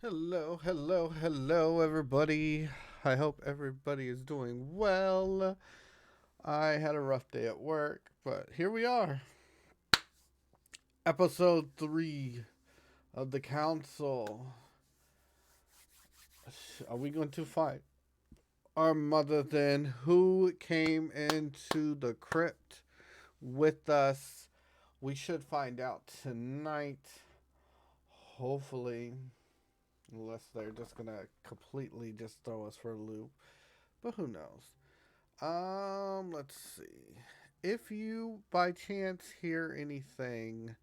Hello, hello, hello, everybody. I hope everybody is doing well. I had a rough day at work, but here we are. Episode 3 of the Council. Are we going to fight our mother then? Who came into the crypt with us? We should find out tonight. Hopefully. Unless they're just gonna completely just throw us for a loop. But who knows? Let's see. If you by chance hear anything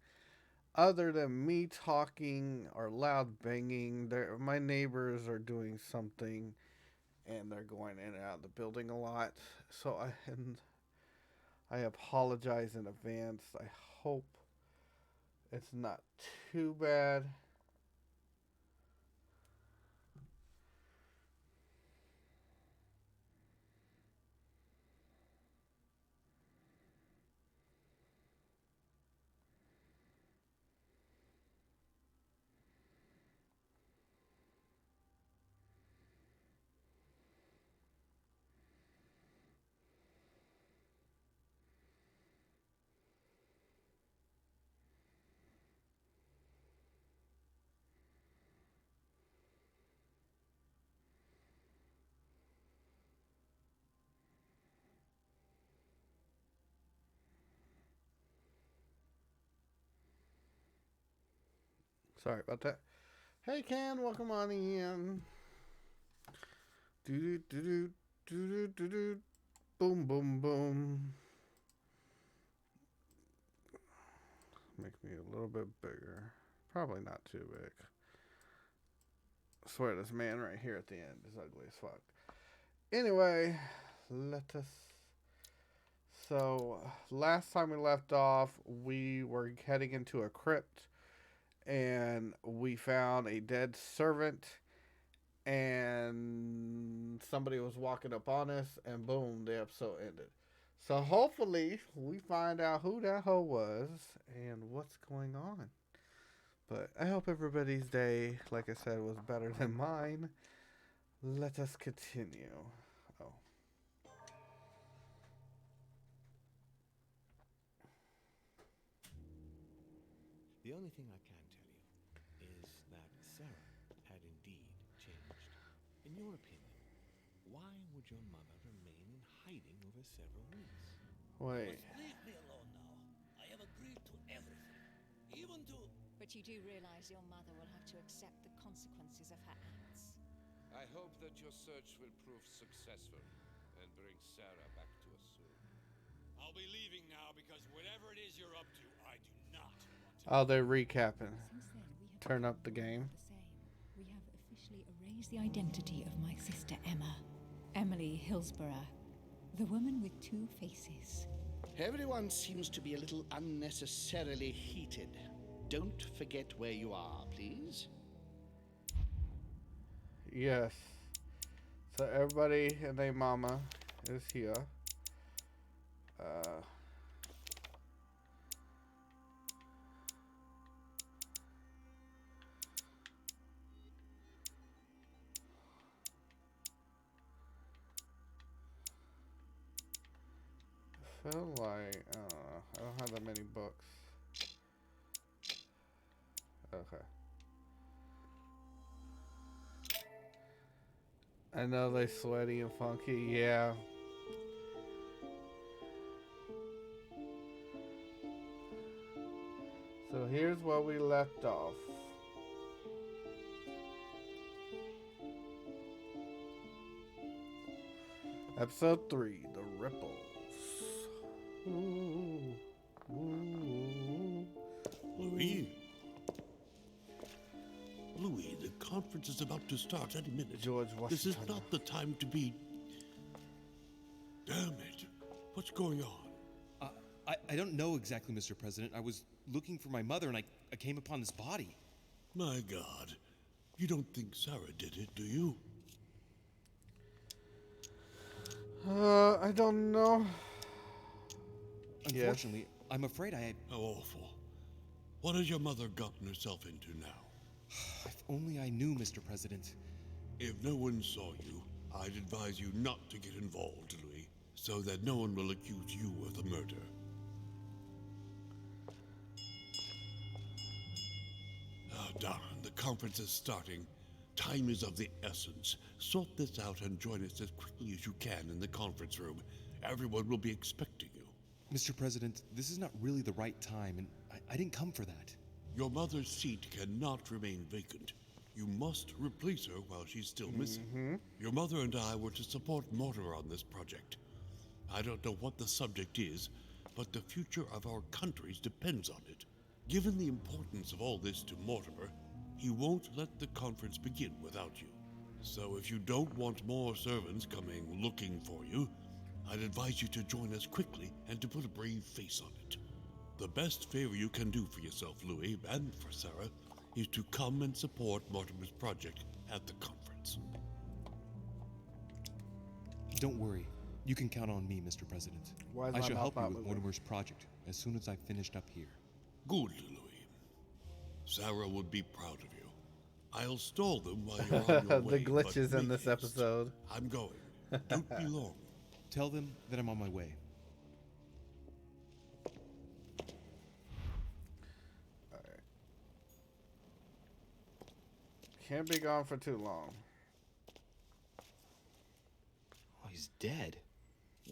other than me talking or loud banging, my neighbors are doing something and they're going in and out of the building a lot. So I apologize in advance. I hope it's not too bad. Sorry about that. Hey Ken, welcome on in. Do do do do do do do. Boom boom boom. Make me a little bit bigger. Probably not too big. I swear this man right here at the end is ugly as fuck. Anyway, let us. So, last time we left off, we were heading into a crypt and we found a dead servant and somebody was walking up on us and boom, the episode ended. So hopefully we find out who that hoe was and what's going on. But I hope everybody's day, like I said, was better than mine. Let us continue. Oh. The only thing I can tell you is that Sarah had indeed changed. In your opinion, why would your mother remain in hiding over several weeks? Wait. You must leave me alone now. I have agreed to everything, even to... But you do realize your mother will have to accept the consequences of her acts. I hope that your search will prove successful and bring Sarah back to us soon. I'll be leaving now because whatever it is you're up to, I do not want to... Oh, they're recapping. Since then, we have Turn up the game. the same. We have officially erased the identity of my sister Emma. Emily Hillsborough. The woman with two faces. Everyone seems to be a little unnecessarily heated. Don't forget where you are, please. Yes. So everybody and their mama is here. I feel like, I don't know. I don't have that many books. Okay. I know they sweaty and funky, yeah. So here's where we left off. Episode 3, The Ripples. Ooh, ooh. Louis. Louis, the conference is about to start any minute. George Washington. This is not the time to be... Damn it. What's going on? I don't know exactly, Mr. President. I was looking for my mother and I came upon this body. My God. You don't think Sarah did it, do you? I don't know. Unfortunately, I'm afraid I... How awful. What has your mother gotten herself into now? If only I knew, Mr. President. If no one saw you, I'd advise you not to get involved, Louis, so that no one will accuse you of the murder. Ah, darn, the conference is starting. Time is of the essence. Sort this out and join us as quickly as you can in the conference room. Everyone will be expecting you. Mr. President, this is not really the right time, and I didn't come for that. Your mother's seat cannot remain vacant. You must replace her while she's still missing. Your mother and I were to support Mortimer on this project. I don't know what the subject is, but the future of our countries depends on it. Given the importance of all this to Mortimer, he won't let the conference begin without you. So if you don't want more servants coming looking for you, I'd advise you to join us quickly and to put a brave face on it. The best favor you can do for yourself, Louis, and for Sarah, is to come and support Mortimer's project at the conference. Don't worry. You can count on me, Mr. President. Why is I my shall mouth help you not with moving? Mortimer's project as soon as I've finished up here. Good, Louis. Sarah would be proud of you. I'll stall them while you're on your way. The glitches but in make this haste. episode. I'm going. Don't be long. Tell them that I'm on my way. Can't be gone for too long. Oh, he's dead.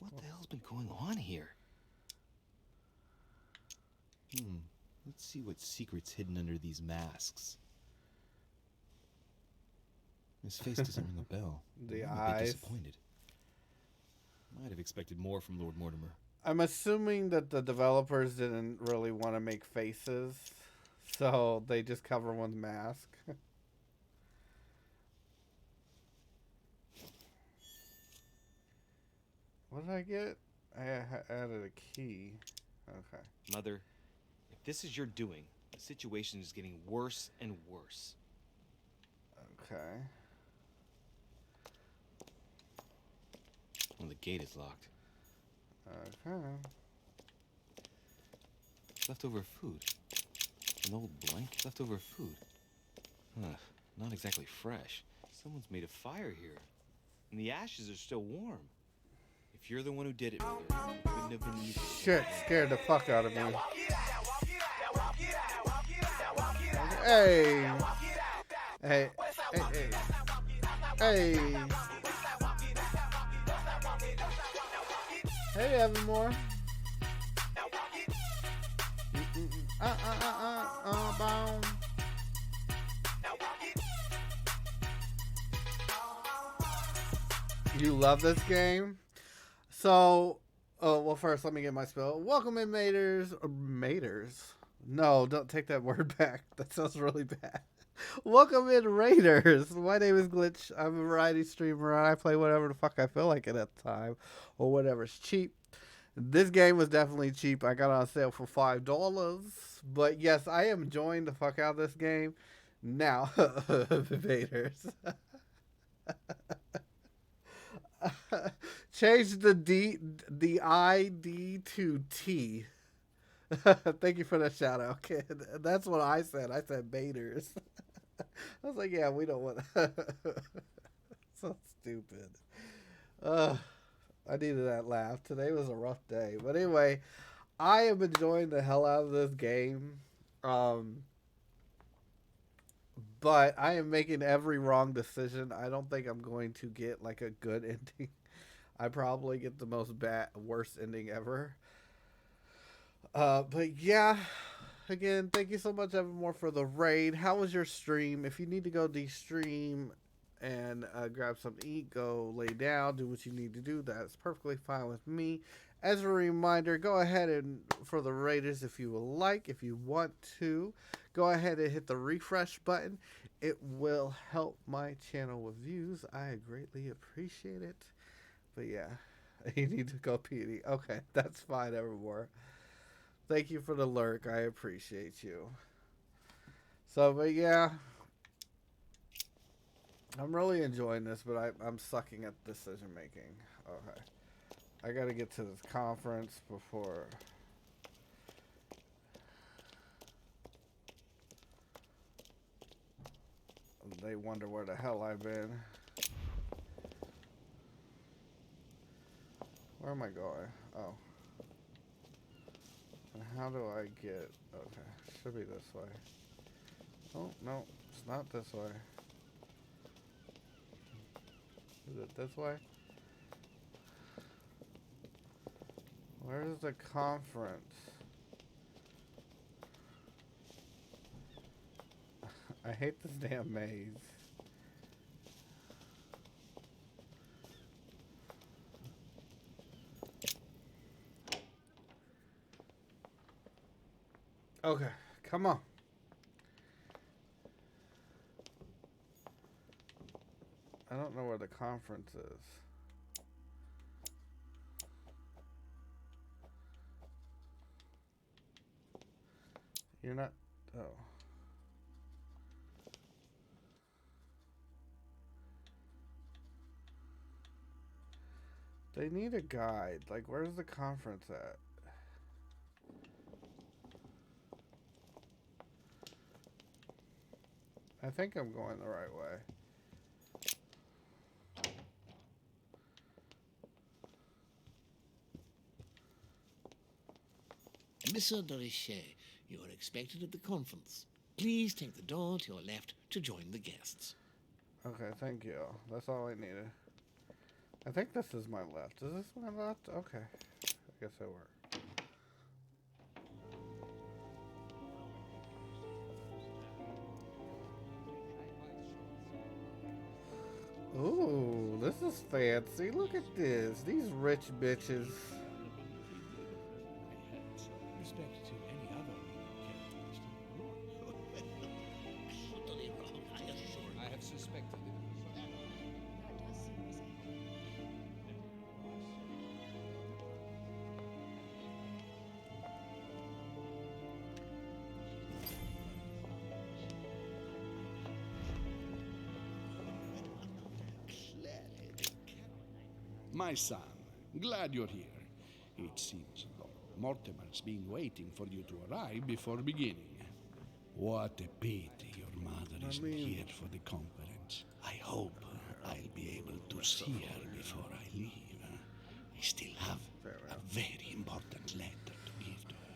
What the hell's been going on here? Let's see what secret's hidden under these masks. His face doesn't ring a bell. The I'm a bit eyes. disappointed. Might have expected more from Lord Mortimer. I'm assuming that the developers didn't really want to make faces, so they just cover one's mask. What did I get? I added a key. Okay. Mother, if this is your doing, the situation is getting worse and worse. Okay. Well, the gate is locked. Okay. Leftover food. An old blanket. Leftover food. Not exactly fresh. Someone's made a fire here. And the ashes are still warm. If you're the one who did it, Mother, it couldn't have been easy. Shit scared the fuck out of me. Hey. Hey. Hey. Hey. Hey. Hey, Evermore. Bound. You love this game? So, well, first, let me get my spell. Welcome in, maters. Maters? No, don't take that word back. That sounds really bad. Welcome in, Raiders. My name is Glitch. I'm a variety streamer, and I play whatever the fuck I feel like at the time, or whatever's cheap. This game was definitely cheap. I got it on sale for $5. But yes, I am enjoying the fuck out of this game. Now, Invaders. Change the ID to T. Thank you for the shout out, kid. That's what I said. I said Baiters. I was like, yeah, we don't want so stupid. I needed that laugh. Today was a rough day. But anyway, I am enjoying the hell out of this game. But I am making every wrong decision. I don't think I'm going to get like a good ending. I probably get the worst ending ever. But yeah, again, thank you so much, Evermore, for the raid. How was your stream? If you need to go de-stream and grab something to eat, go lay down, do what you need to do. That's perfectly fine with me. As a reminder, go ahead and for the raiders, if you would like, if you want to, go ahead and hit the refresh button. It will help my channel with views. I greatly appreciate it. But yeah, you need to go pee. Okay, that's fine, Evermore. Thank you for the lurk. I appreciate you. So, but yeah, I'm really enjoying this, but I'm sucking at decision making. Okay. I gotta get to this conference before. they wonder where the hell I've been. Where am I going? Oh. And how do I get... Okay, should be this way. Oh, no, it's not this way. Is it this way? Where's the conference? I hate this damn maze. Okay, come on. I don't know where the conference is. You're not... Oh. They need a guide. Like, where's the conference at? I think I'm going the right way. Monsieur de Richet, you are expected at the conference. Please take the door to your left to join the guests. Okay, thank you. That's all I needed. I think this is my left. Is this my left? Okay. I guess it worked. Ooh, this is fancy. Look at this. These rich bitches. Respect to any other characteristic. Totally wrong, I assure you. I have suspected it. That does seem risky. My son, glad you're here. It seems Lord Mortimer's been waiting for you to arrive before beginning. What a pity your mother isn't here for the conference. I hope I'll be able to see her before I leave. I still have a very important letter to give to her.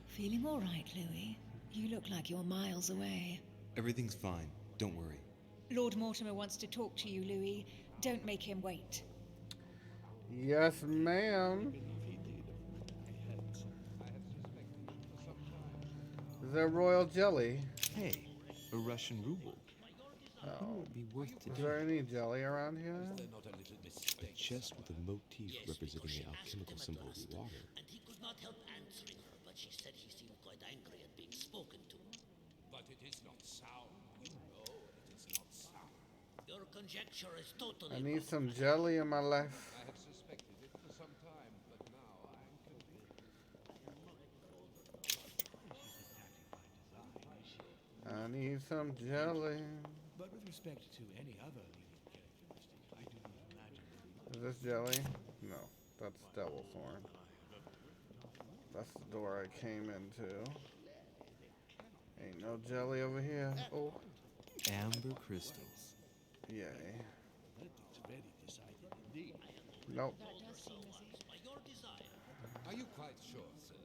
Feeling all right, Louis? You look like you're miles away. Everything's fine. Don't worry. Lord Mortimer wants to talk to you, Louis. Don't make him wait. Yes, ma'am. Is that royal jelly? Hey, a Russian ruble. Oh. Would be worth Is today. there any jelly around here? Not a little A mistake. chest with a motif representing the alchemical symbol of water. And he could not help answering her, but she said he seemed quite angry at being spoken to. But it is not sound. You know it is not sound. Your conjecture is totally I need wrong. some jelly in my life. I have suspected it for some time, but now I am convinced. I need some jelly. But with respect to any other leading characteristic, I do not imagine that Is this jelly? No, that's devil thorn. That's the door I came into. Ain't no jelly over here. Oh, Amber crystals. yay. It's very decided indeed. Nope. That does seem risky. By your desire. Are you quite sure, sir?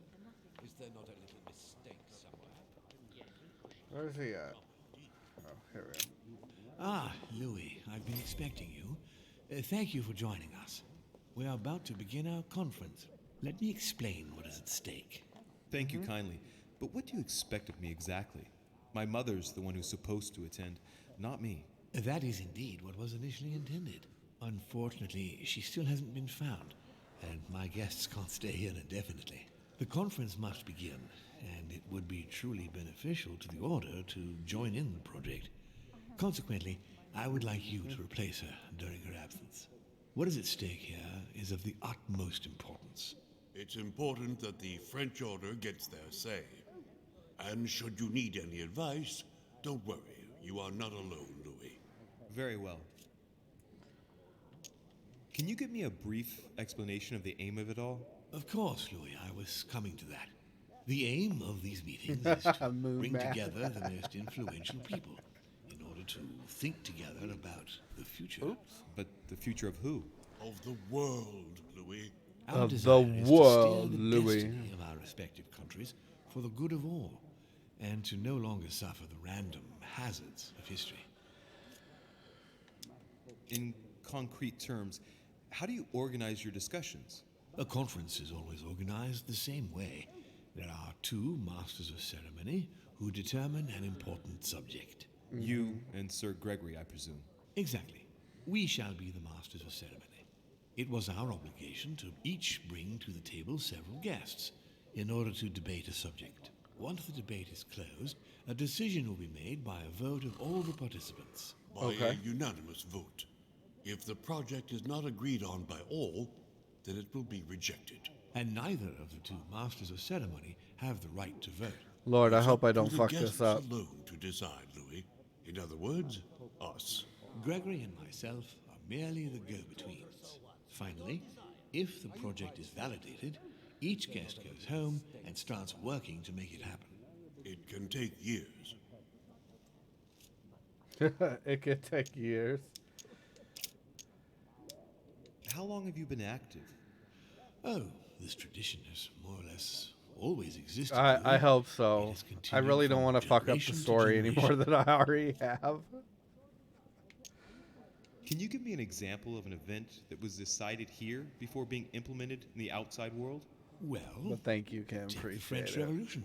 Is there not a little mistake somewhere? Where's he at? Oh, here we are. Ah, Louis, I've been expecting you. Thank you for joining us. We are about to begin our conference. Let me explain what is at stake. Thank you kindly. But what do you expect of me exactly? My mother's the one who's supposed to attend, not me. That is indeed what was initially intended. Unfortunately, she still hasn't been found, and my guests can't stay here indefinitely. The conference must begin, and it would be truly beneficial to the Order to join in the project. Consequently, I would like you to replace her during her absence. What is at stake here is of the utmost importance. It's important that the French Order gets their say. And should you need any advice, don't worry. You are not alone, Louis. Very well. Can you give me a brief explanation of the aim of it all? Of course, Louis, I was coming to that. The aim of these meetings is to Moon bring man. together the most influential people in order able to think together about the future. Oops. But the future of who? Of the world, Louis. Our Of the desire is to world, steer the Louis. destiny of our respective countries for the good of all, and to no longer suffer the random hazards of history. In concrete terms, how do you organize your discussions? A conference is always organized the same way. There are two masters of ceremony who determine an important subject. You and Sir Gregory, I presume. Exactly. We shall be the masters of ceremony. It was our obligation to each bring to the table several guests in order to debate a subject. Once the debate is closed, a decision will be made by a vote of all the participants. By a unanimous vote. If the project is not agreed on by all, then it will be rejected. And neither of the two masters of ceremony have the right to vote. Lord, I It's hope I up to don't the fuck guests this up. alone to decide, Louis. In other words, us. Gregory and myself are merely the go-betweens. Finally, if the project is validated, each guest goes home and starts working to make it happen. It can take years. It could take years. How long have you been active? Oh, this tradition has more or less always existed. I hope so. It has I continued really don't from want to fuck up the generation to story any more generation. than I already have. Can you give me an example of an event that was decided here before being implemented in the outside world? Well, But thank you, Kim. take the Appreciate French it. Revolution.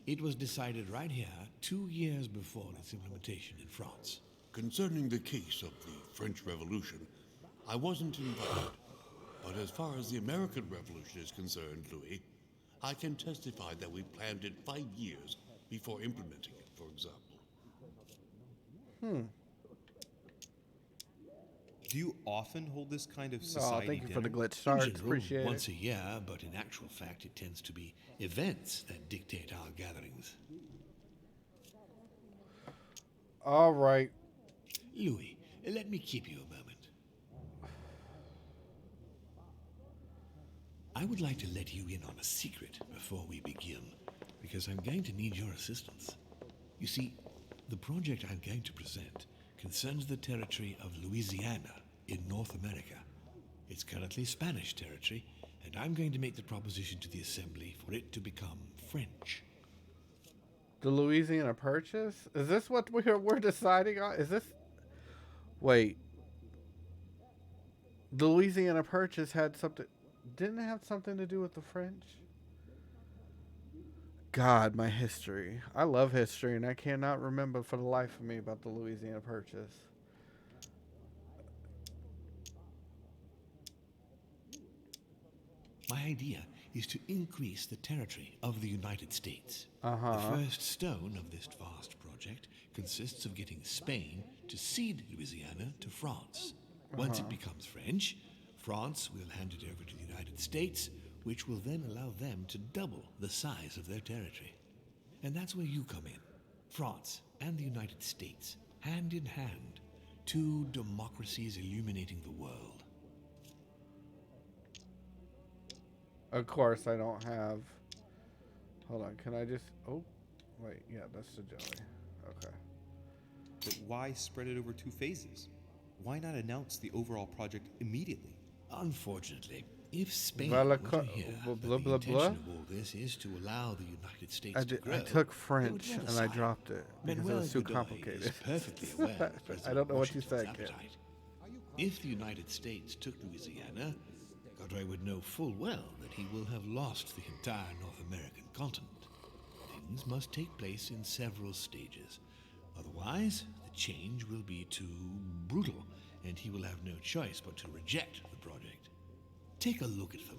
It was decided right here 2 years before its implementation in France. Concerning the case of the French Revolution, I wasn't invited. But as far as the American Revolution is concerned, Louis, I can testify that we planned it 5 years before implementing it, for example. Do you often hold this kind of Oh, society thank you for the dinner? glitch stars. In general, Appreciate once it. a year, but in actual fact, it tends to be events that dictate our gatherings. All right. Louis, let me keep you a moment. I would like to let you in on a secret before we begin, because I'm going to need your assistance. You see, the project I'm going to present concerns the territory of Louisiana in North America. It's currently Spanish territory, and I'm going to make the proposition to the Assembly for it to become French. The Louisiana Purchase? Is this what we're deciding on? Is this... Wait. The Louisiana Purchase had something... Didn't it have something to do with the French? God, my history. I love history, and I cannot remember for the life of me about the Louisiana Purchase. My idea is to increase the territory of the United States. Uh-huh. The first stone of this vast project consists of getting Spain to cede Louisiana to France. Once it becomes French, France will hand it over to the United States, which will then allow them to double the size of their territory. And that's where you come in. France and the United States, hand in hand, two democracies illuminating the world. Of course, I don't have... Hold on, can I just... Oh, wait, yeah, that's the jelly. Okay. But why spread it over 2 phases? Why not announce the overall project immediately? Unfortunately, if Spain Blah, were blah, to hear blah, that blah, the blah, intention blah. of all this is to allow the United States to grow, I took they French would and I decide. dropped it because it Manuel was too Godoy complicated. is perfectly aware of I President don't know what you Washington's said, Ken. appetite. If the United States took Louisiana, Godoy would know full well that he will have lost the entire North American continent. Things must take place in several stages. Otherwise, the change will be too brutal, and he will have no choice but to reject the project. Take a look at them.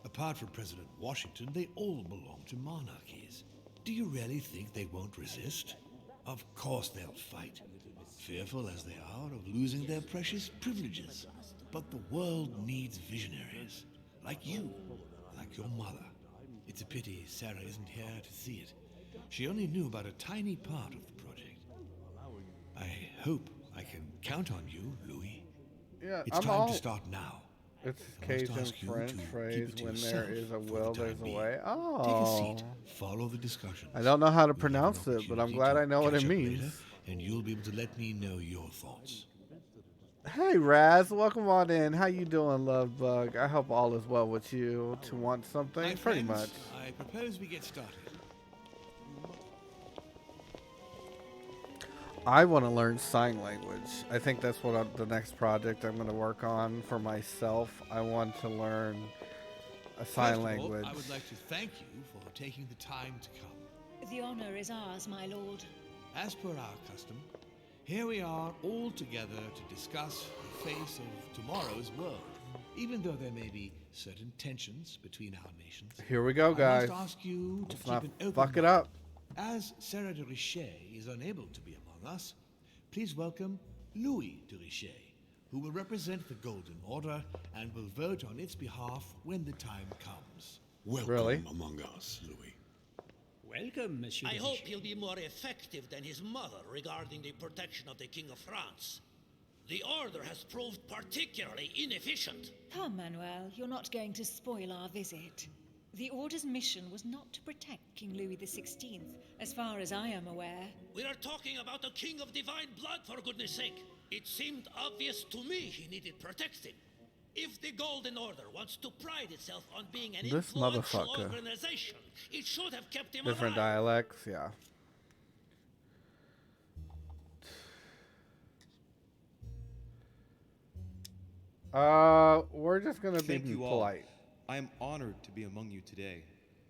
Apart from President Washington, they all belong to monarchies. Do you really think they won't resist? Of course they'll fight, fearful as they are of losing their precious privileges. But the world needs visionaries, like you, like your mother. It's a pity Sarah isn't here to see it. She only knew about a tiny part of the project. I hope I can count on you, Louis. Yeah, It's I'm time all... to start now. It's I must Cajun ask you French to keep phrase, it to when there yourself is a for will, the time there's a being. way. Take a Oh. seat, follow the discussion. I don't know how to We'll have an pronounce it, but I'm opportunity glad to I know what catch it up means. later and you'll be able to let me know your thoughts. Hey Raz, welcome on in. How you doing, Love Bug? I hope all is well with you. To want something? My Pretty friends, much. I propose we get started. I want to learn sign language. I think that's what the next project I'm going to work on for myself. I want to learn a sign First of all, language. I would like to thank you for taking the time to come. The honor is ours, my lord. As per our custom, here we are all together to discuss the face of tomorrow's world. Even though there may be certain tensions between our nations, Here we go, guys. I must ask you to Let's keep not an open fuck it mind. up. As Sarah de Richet is unable to be among us, please welcome Louis de Richet, who will represent the Golden Order and will vote on its behalf when the time comes. Welcome among us, Louis. Welcome, Monsieur. I hope he'll be more effective than his mother regarding the protection of the King of France. The Order has proved particularly inefficient. Come, Manuel, you're not going to spoil our visit. The Order's mission was not to protect King Louis XVI, as far as I am aware. We are talking about a king of divine blood, for goodness sake. It seemed obvious to me he needed protecting. If the Golden Order wants to pride itself on being an This influential motherfucker. organization, it should have kept him Different alive. dialects, yeah. We're just gonna Thank be you all. polite. I am honored to be among you today.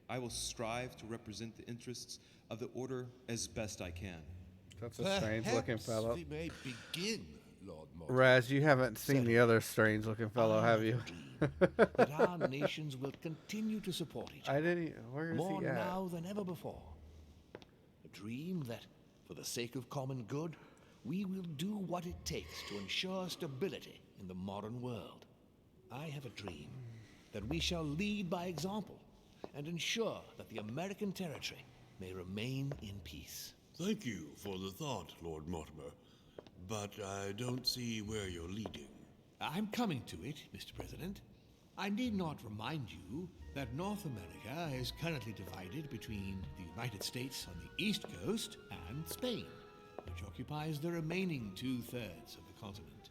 I will strive to represent the interests of the Order as best I can. That's a strange-looking fellow. We may begin, Lord Mortimer. Raz, you haven't seen the other strange-looking fellow, have you? That our nations will continue to support each other. I didn't. Where is more he at? now than ever before. A dream that, for the sake of common good, we will do what it takes to ensure stability in the modern world. I have a dream that we shall lead by example and ensure that the American territory may remain in peace. Thank you for the thought, Lord Mortimer, but I don't see where you're leading. I'm coming to it, Mr. President. I need not remind you that North America is currently divided between the United States on the east coast and Spain, which occupies the remaining 2/3 of the continent.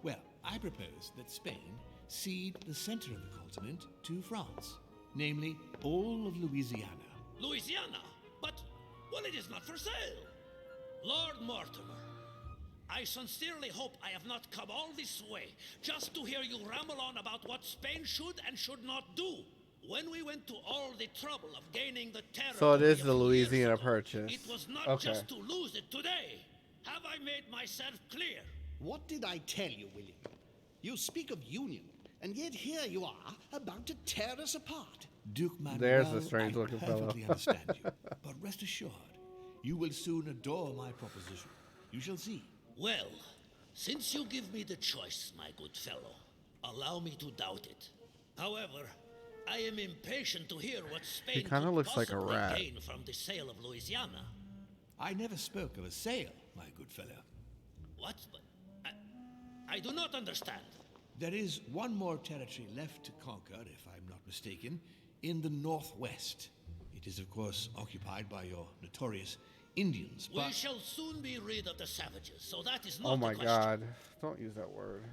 Well, I propose that Spain cede the center of the continent to France, namely all of Louisiana. Louisiana? But, well, it is not for sale. Lord Mortimer, I sincerely hope I have not come all this way just to hear you ramble on about what Spain should and should not do. When we went to all the trouble of gaining the territory So it is a the few years Louisiana ago, Purchase. it was not Okay. just to lose it today. Have I made myself clear? What did I tell you, William? You speak of union, and yet here you are, about to tear us apart. Duke Manuel, There's a strange-looking I fellow. perfectly understand you, but rest assured, you will soon adore my proposition. You shall see. Well, since you give me the choice, my good fellow, allow me to doubt it. However, I am impatient to hear what Spain kinda could looks like a possibly rat. gain from the sale of Louisiana. I never spoke of a sale, my good fellow. What? But I do not understand. There is one more territory left to conquer, if I'm not mistaken, in the northwest. It is, of course, occupied by your notorious Indians, We but... shall soon be rid of the savages, so that is not Oh my the question. god. Don't use that word.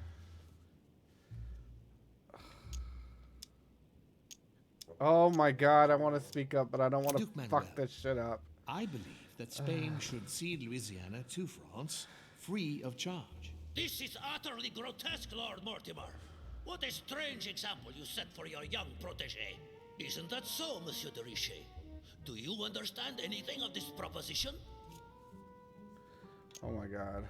Oh my god, I want to speak up, but I don't want to Duke Manuel, fuck this shit up. I believe that Spain should cede Louisiana to France free of charge. This is utterly grotesque, Lord Mortimer. What a strange example you set for your young protege. Isn't that so, Monsieur de Richet? Do you understand anything of this proposition? Oh my god.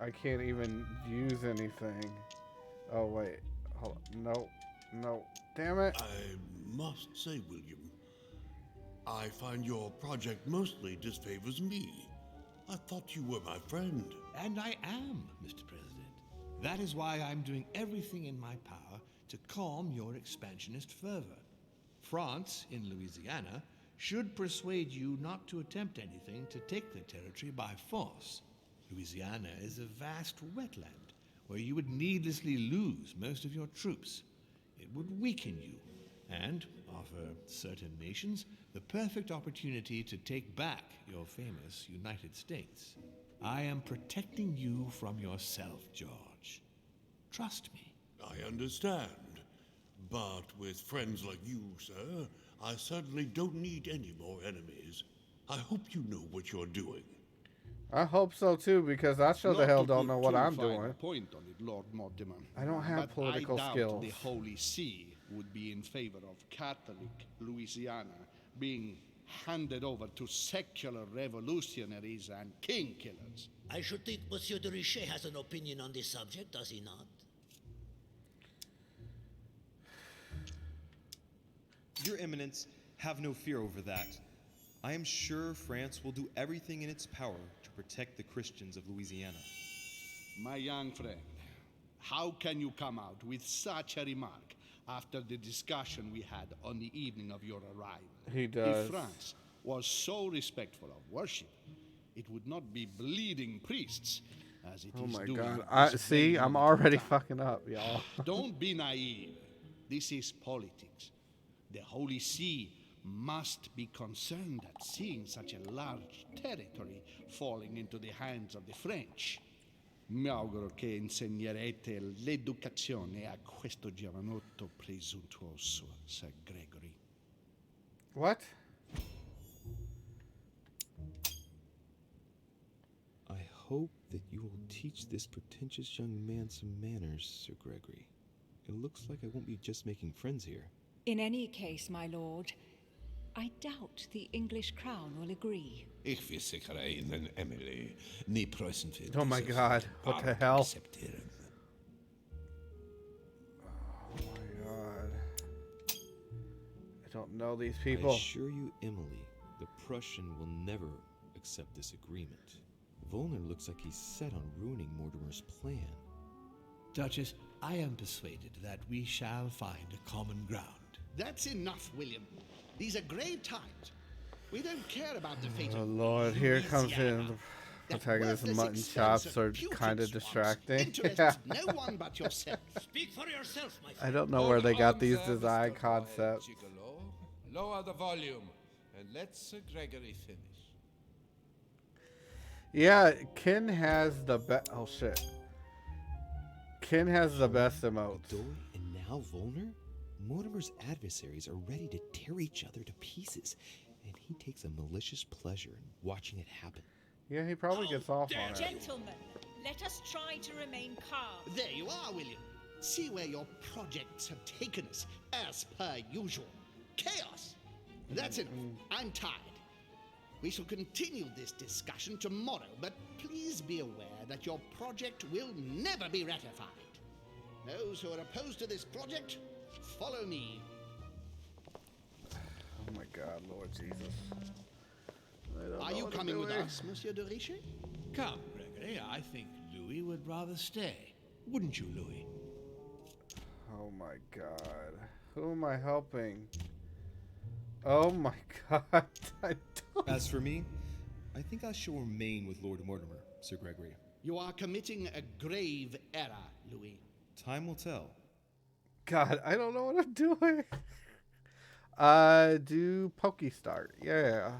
I can't even use anything. Oh wait. Hold on. No. No. Damn it. I must say, William, I find your project mostly disfavors me. I thought you were my friend. And I am, Mr. President. That is why I'm doing everything in my power to calm your expansionist fervor. France, in Louisiana, should persuade you not to attempt anything to take the territory by force. Louisiana is a vast wetland where you would needlessly lose most of your troops. It would weaken you, and, offer certain nations the perfect opportunity to take back your famous United States. I am protecting you from yourself, George. Trust me. I understand. But with friends like you, sir, I certainly don't need any more enemies. I hope you know what you're doing. I hope so too, because I sure the hell don't know what I'm doing. Point on it, Lord Mortimer. I don't have political I doubt skills. The Holy See would be in favor of Catholic Louisiana being handed over to secular revolutionaries and king killers. I should think Monsieur de Richet has an opinion on this subject, does he not? Your Eminence, have no fear over that. I am sure France will do everything in its power to protect the Christians of Louisiana. My young friend, how can you come out with such a remark after the discussion we had on the evening of your arrival? He does. If France was so respectful of worship, it would not be bleeding priests as it Oh is my doing. God. See, I'm already fucking up, y'all. Don't be naive. This is politics. The Holy See must be concerned at seeing such a large territory falling into the hands of the French. Mi auguro che insegnerete l'educazione a questo giovanotto presuntuoso, Sir Gregory. What? I hope that you will teach this pretentious young man some manners, Sir Gregory. It looks like I won't be just making friends here. In any case, my lord, I doubt the English crown will agree. Ich versichere Ihnen, Emily, nie Preußen wird Oh my God, what the hell? akzeptieren. Oh my God. I don't know these people. I assure you, Emily, the Prussian will never accept this agreement. Volner looks like he's set on ruining Mortimer's plan. Duchess, I am persuaded that we shall find a common ground. That's enough, William. These are grave times. We don't care about the fate Oh of Lord, here comes Louisiana. in. That Protagonist worthless mutton expense chops of are Putin's kind of swamps distracting. interests no one but yourself. Speak for yourself, my I friend. don't know where they got these Hold on, design Mr. concepts. Gigolo. Lower the volume and let Sir Gregory finish. Yeah, Ken has the best. Oh shit. Ken has the best emotes. Dory and now Volner? Mortimer's adversaries are ready to tear each other to pieces, and he takes a malicious pleasure in watching it happen. Yeah, he probably gets off on it. Gentlemen, let us try to remain calm. There you are, William. See where your projects have taken us, as per usual. Chaos. That's it. I'm tired. We shall continue this discussion tomorrow, but please be aware that your project will never be ratified. Those who are opposed to this project, follow me. Oh my God, Lord Jesus. Are you coming with us, Monsieur de Richet? Come, Gregory, I think Louis would rather stay. Wouldn't you, Louis? Oh my God. Who am I helping? Oh my God. I don't... As for me, I think I shall remain with Lord Mortimer, Sir Gregory. You are committing a grave error, Louis. Time will tell. God, I don't know what I'm doing. Do Pokey Start. Yeah.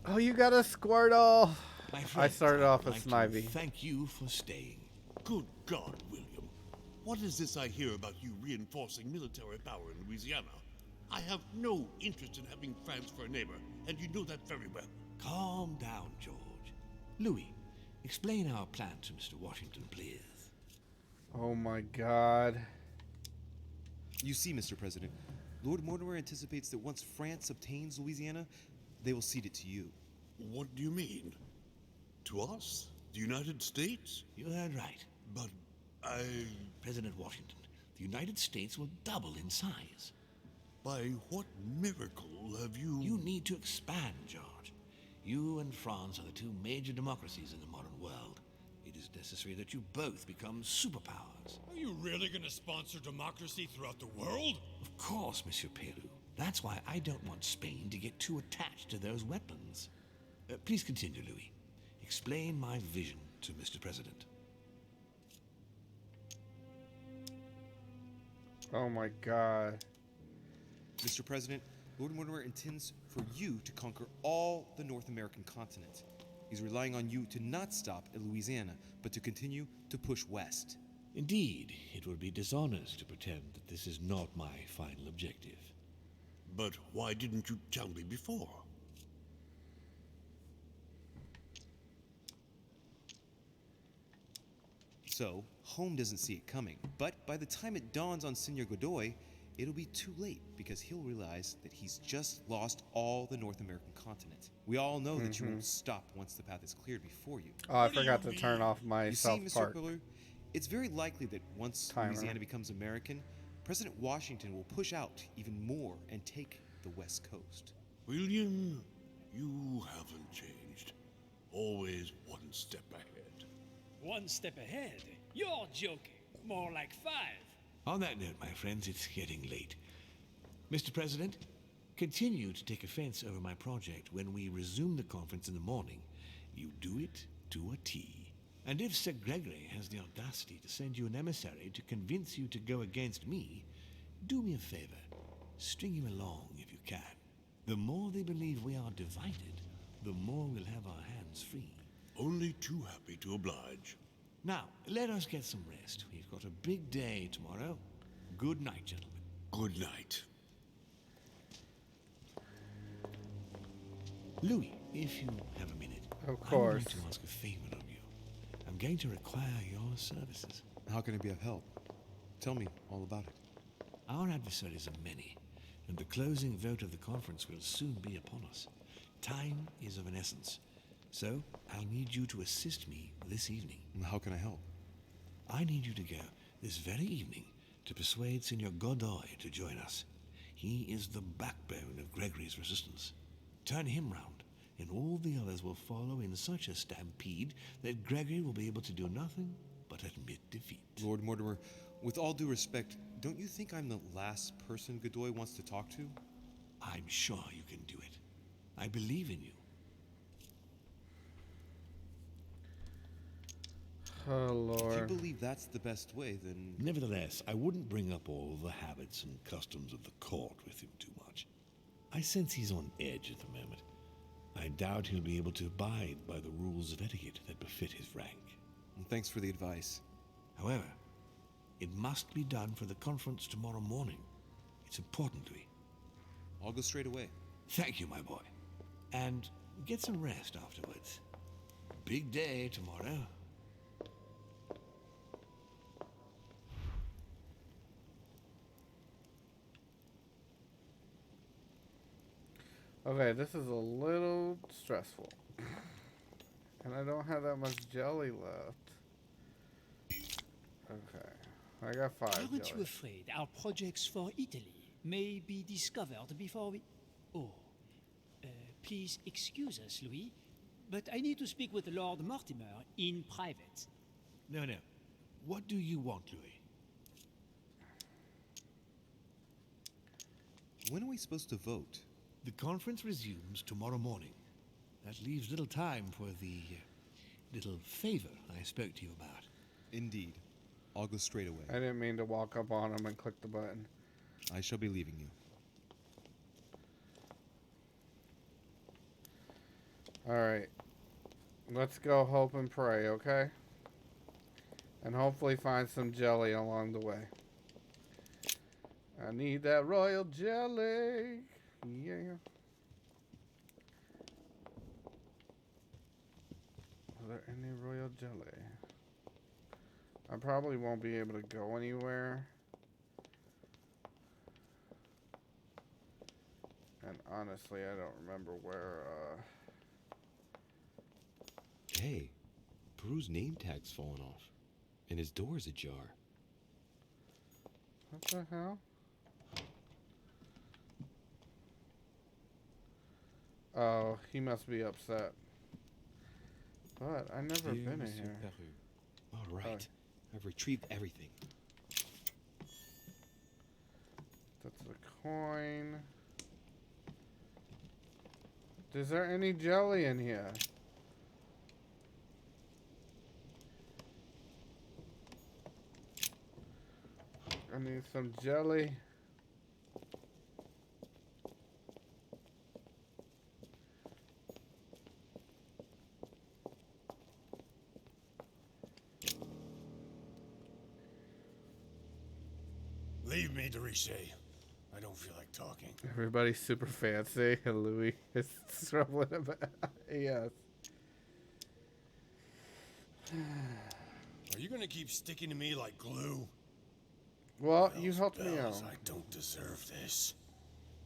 Oh, you got a Squirtle. My I friend, started off I'd as like to Snivy. Thank you for staying. Good God, William. What is this I hear about you reinforcing military power in Louisiana? I have no interest in having France for a neighbor, and you know that very well. Calm down, George. Louis, explain our plan to Mr. Washington, please. Oh my God. You see, Mr. President, Lord Mortimer anticipates that once France obtains Louisiana, they will cede it to you. What do you mean? To us? The United States? You heard right. But President Washington, the United States will double in size. By what miracle have you... You need to expand, George. You and France are the two major democracies in the modern world. It is necessary that you both become superpowers. Are you really going to sponsor democracy throughout the world? Of course, Monsieur Peru. That's why I don't want Spain to get too attached to those weapons. Please continue, Louis. Explain my vision to Mr. President. Oh my god. Mr. President, Lord Mortimer intends for you to conquer all the North American continent. He's relying on you to not stop at Louisiana, but to continue to push west. Indeed, it would be dishonest to pretend that this is not my final objective. But why didn't you tell me before? So, Home doesn't see it coming, but by the time it dawns on Senor Godoy, it'll be too late because he'll realize that he's just lost all the North American continent. We all know that you won't stop once the path is cleared before you. Oh, I forgot to turn off my You see, Mr. self-park Quiller, it's very likely that once timer. Louisiana becomes American, President Washington will push out even more and take the West Coast. William, you haven't changed. Always one step ahead. One step ahead? You're joking. More like 5. On that note, my friends, it's getting late. Mr. President, continue to take offense over my project when we resume the conference in the morning. You do it to a T. And if Sir Gregory has the audacity to send you an emissary to convince you to go against me, do me a favor. String him along if you can. The more they believe we are divided, the more we'll have our hands free. Only too happy to oblige. Now, let us get some rest. We've got a big day tomorrow. Good night, gentlemen. Good night. Louis, if you have a minute, Of I would course. like to ask a favor of you. I'm going to require your services. How can I be of help? Tell me all about it. Our adversaries are many, and the closing vote of the conference will soon be upon us. Time is of an essence, so I'll need you to assist me this evening. How can I help? I need you to go this very evening to persuade Senor Godoy to join us. He is the backbone of Gregory's resistance. Turn him round, and all the others will follow in such a stampede that Gregory will be able to do nothing but admit defeat. Lord Mortimer, with all due respect, don't you think I'm the last person Godoy wants to talk to? I'm sure you can do it. I believe in you. Oh, If you Lord. believe that's the best way, then... Nevertheless, I wouldn't bring up all the habits and customs of the court with him too much. I sense he's on edge at the moment. I doubt he'll be able to abide by the rules of etiquette that befit his rank. Thanks for the advice. However, it must be done for the conference tomorrow morning. It's important, Louis. I'll go straight away. Thank you, my boy. And get some rest afterwards. Big day tomorrow. Okay, this is a little stressful. And I don't have that much jelly left. Okay. I got 5 Aren't you jelly. afraid our projects for Italy may be discovered before we... Oh. Please excuse us, Louis, but I need to speak with Lord Mortimer in private. No. What do you want, Louis? When are we supposed to vote? The conference resumes tomorrow morning. That leaves little time for the little favor I spoke to you about. Indeed. I'll go straight away. I didn't mean to walk up on him and click the button. I shall be leaving you. Alright. Let's go hope and pray, okay? And hopefully find some jelly along the way. I need that royal jelly. Yeah. Are there any royal jelly? I probably won't be able to go anywhere. And honestly, I don't remember where, Hey, Peru's name tag's fallen off, and his door's ajar. What the hell? Oh, he must be upset. But I've never Dear been in Monsieur here. Peru. All right, I've retrieved everything. That's the coin. Is there any jelly in here? I need some jelly. Leave me, Deriche. I don't feel like talking. Everybody's super fancy, and Louis is struggling about. Yes. Are you gonna keep sticking to me like glue? Well, you helped me out. I don't deserve this.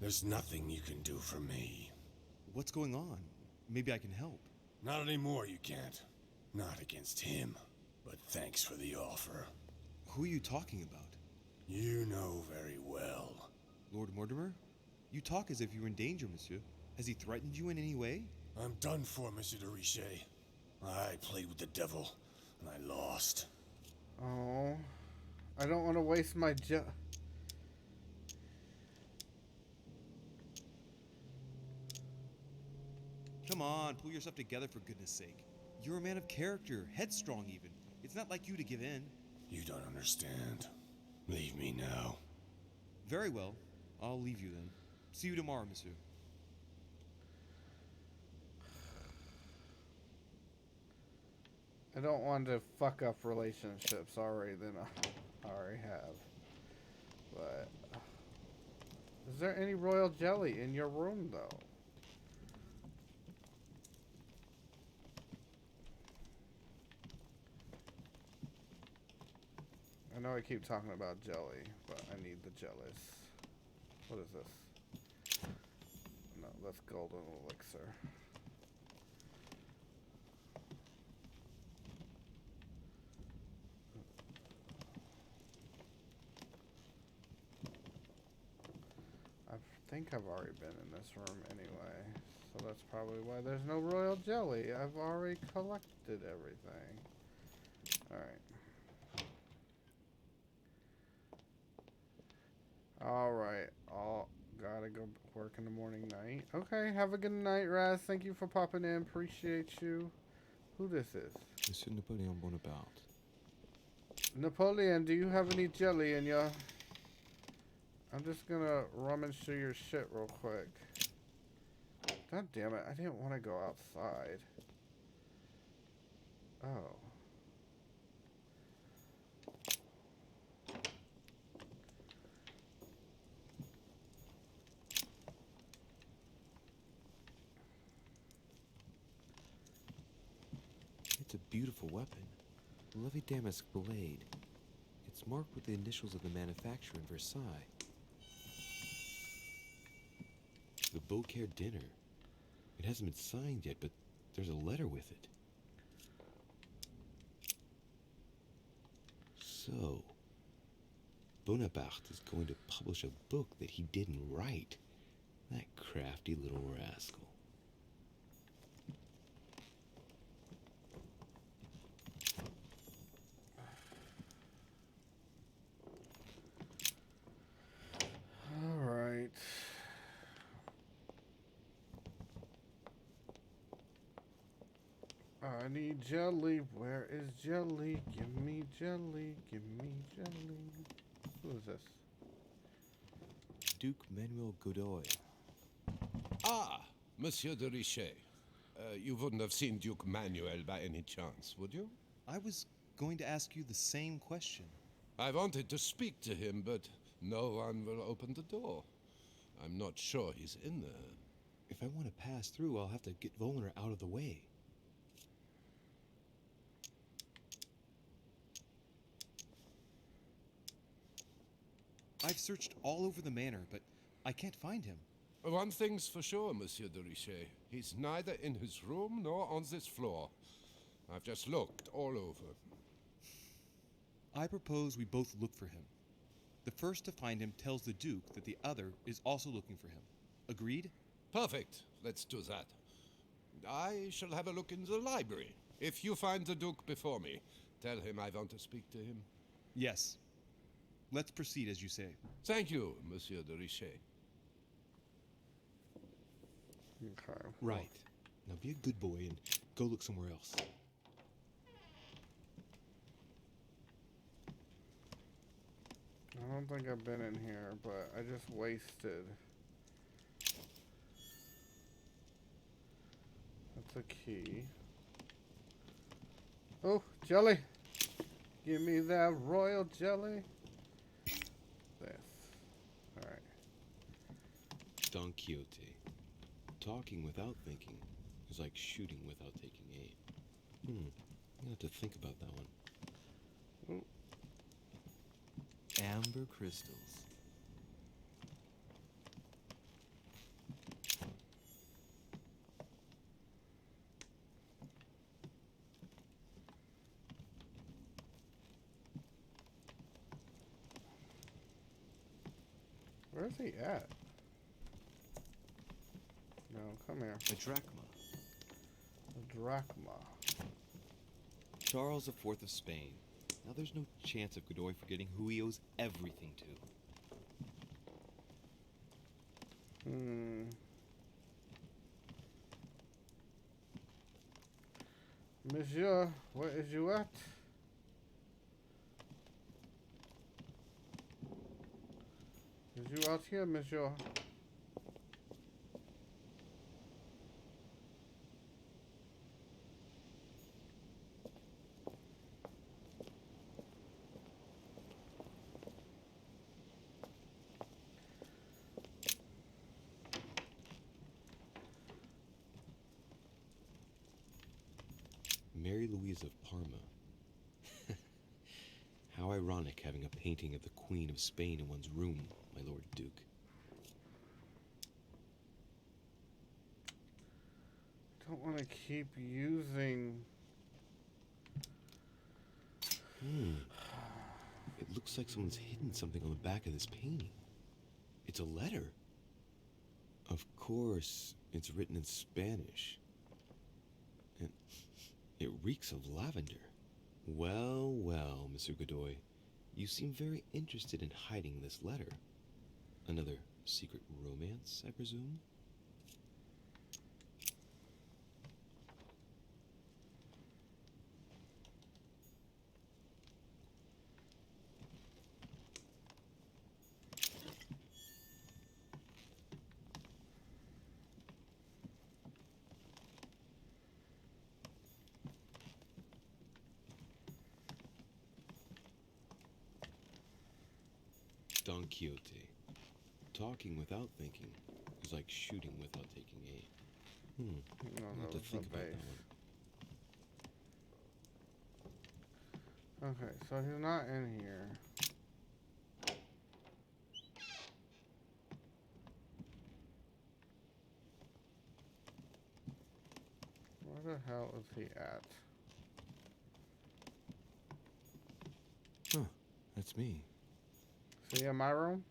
There's nothing you can do for me. What's going on? Maybe I can help. Not anymore, you can't. Not against him. But thanks for the offer. Who are you talking about? You know very well. Lord Mortimer? You talk as if you were in danger, monsieur. Has he threatened you in any way? I'm done for, Monsieur de Riche. I played with the devil, and I lost. Oh, I don't want to waste my Come on, pull yourself together for goodness sake. You're a man of character, headstrong even. It's not like you to give in. You don't understand. Leave me now. Very well. I'll leave you then. See you tomorrow, monsieur. I don't want to fuck up relationships already than I already have. But is there any royal jelly in your room though? I know I keep talking about jelly, but I need the jellies. What is this? No, that's golden elixir. I think I've already been in this room anyway, so that's probably why there's no royal jelly. I've already collected everything. Alright. Alright, gotta go work in the morning night. Okay, have a good night, Raz. Thank you for popping in. Appreciate you. Who this is? Monsieur Napoleon Bonaparte. Napoleon, do you have any jelly in your... I'm just gonna rummage through your shit real quick. God damn it, I didn't want to go outside. Oh. It's a beautiful weapon. A lovely damask blade. It's marked with the initials of the manufacturer in Versailles. The Beaucaire dinner. It hasn't been signed yet, but there's a letter with it. So, Bonaparte is going to publish a book that he didn't write. That crafty little rascal. Alright. I need jelly. Where is jelly? Give me jelly. Give me jelly. Who is this? Duke Manuel Godoy. Ah, Monsieur de Riche. You wouldn't have seen Duke Manuel by any chance, would you? I was going to ask you the same question. I wanted to speak to him, but no one will open the door. I'm not sure he's in there. If I want to pass through, I'll have to get Volner out of the way. I've searched all over the manor, but I can't find him. One thing's for sure, Monsieur de Riche. He's neither in his room nor on this floor. I've just looked all over. I propose we both look for him. The first to find him tells the Duke that the other is also looking for him. Agreed? Perfect. Let's do that. I shall have a look in the library. If you find the Duke before me, tell him I want to speak to him. Yes. Let's proceed as you say. Thank you, Monsieur de Riche. Okay. Right. Now be a good boy and go look somewhere else. don't think I've been in here, but I just wasted. That's a key. Oh, jelly! Give me that royal jelly. This. Alright. Don Quixote. Talking without thinking is like shooting without taking aim. I'm gonna have to think about that one. Ooh. Amber crystals. Where's he at? No, come here. A drachma. A drachma. Charles IV of Spain. Now there's no chance of Godoy forgetting who he owes everything to. Monsieur, where is you at? Is you out here, monsieur? Mary Louise of Parma. How ironic having a painting of the Queen of Spain in one's room, my Lord Duke. Don't want to keep using. It looks like someone's hidden something on the back of this painting. It's a letter. Of course, it's written in Spanish. And it reeks of lavender. Well, well, Monsieur Godoy, you seem very interested in hiding this letter. Another secret romance, I presume? Don Quixote. Talking without thinking is like shooting without taking aim. I'll have to think about that one. Okay, so he's not in here. Where the hell is he at? Huh, that's me. See in my room?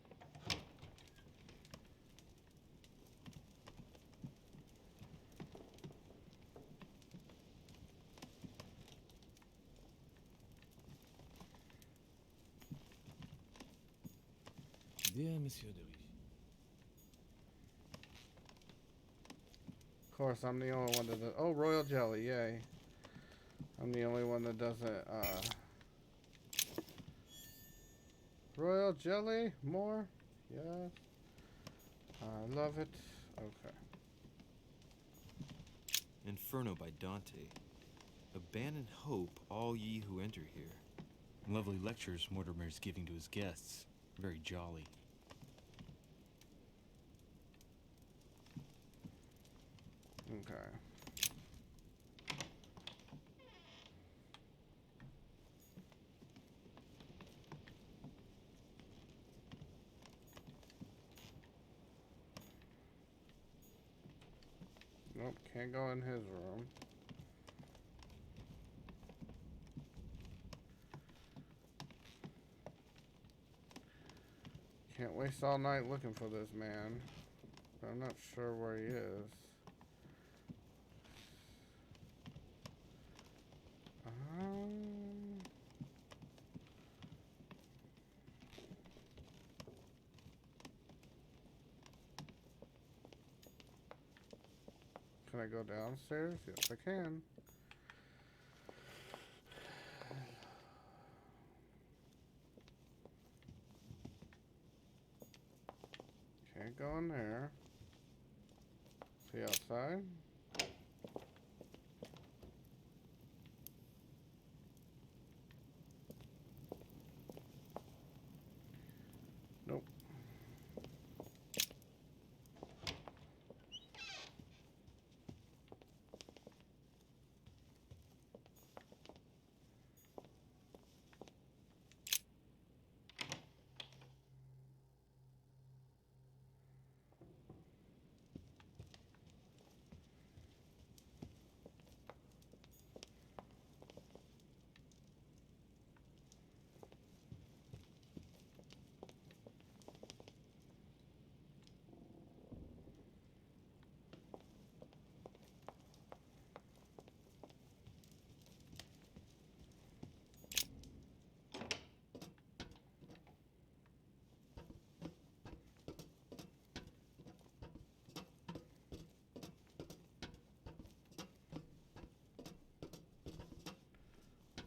Dear Monsieur de Riche. Of course, I'm the only one that does. Oh, royal jelly, yay. I'm the only one that doesn't, royal jelly? More? Yes. I love it. Okay. Inferno by Dante. Abandon hope, all ye who enter here. Lovely lectures Mortimer's giving to his guests. Very jolly. Okay. Nope, can't go in his room. Can't waste all night looking for this man. I'm not sure where he is. Can I go downstairs? Yes, I can. go in there. See outside. Nope.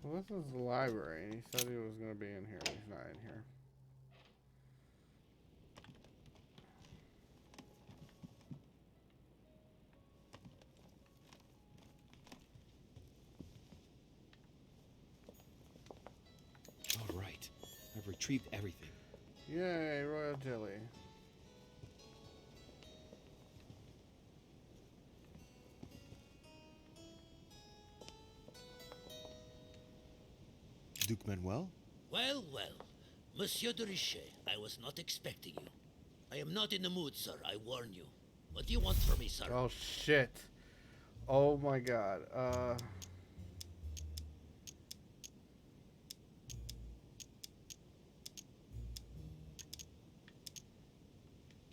Well, this is the library, and he said he was going to be in here. He's not in here. All right. I've retrieved everything. Yay, royal jelly. Duke Manuel? Well, well. Monsieur de Richet, I was not expecting you. I am not in the mood, sir. I warn you. What do you want from me, sir? Oh, shit. Oh, my God.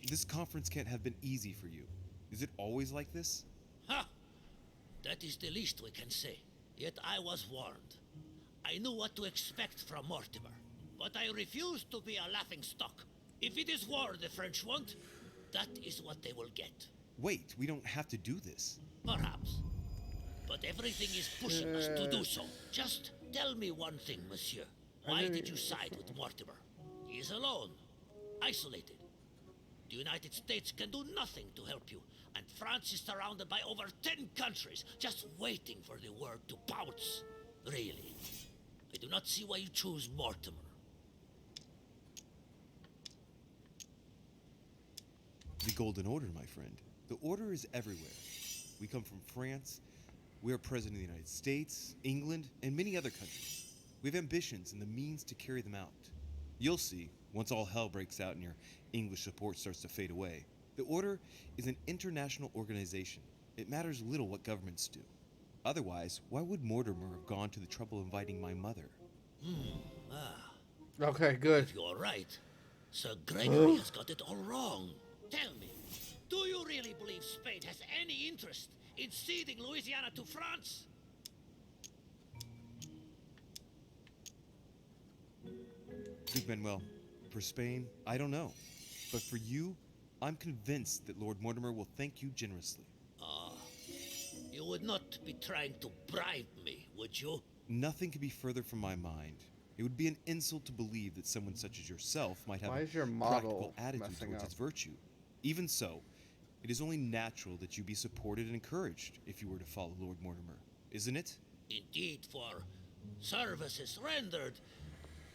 This conference can't have been easy for you. Is it always like this? Ha! That is the least we can say. Yet I was warned. I knew what to expect from Mortimer, but I refused to be a laughingstock. If it is war the French want, that is what they will get. Wait, we don't have to do this. Perhaps. But everything is pushing us to do so. Just tell me one thing, monsieur. Why did you side with Mortimer? He is alone, isolated. The United States can do nothing to help you, and France is surrounded by over 10 countries, just waiting for the word to pounce. Really, I do not see why you choose Mortimer. The Golden Order, my friend. The Order is everywhere. We come from France. We are President of the United States, England, and many other countries. We have ambitions and the means to carry them out. You'll see, once all hell breaks out and your English support starts to fade away. The Order is an international organization. It matters little what governments do. Otherwise, why would Mortimer have gone to the trouble of inviting my mother? Okay, good. If you're right, Sir Gregory has got it all wrong. Tell me, do you really believe Spain has any interest in ceding Louisiana to France? Duke Manuel, for Spain, I don't know. But for you, I'm convinced that Lord Mortimer will thank you generously. You would not be trying to bribe me, would you? Nothing could be further from my mind. It would be an insult to believe that someone such as yourself might have Why is your a model practical attitude messing towards up? its virtue. Even so, it is only natural that you be supported and encouraged if you were to follow Lord Mortimer, isn't it? Indeed, for services rendered,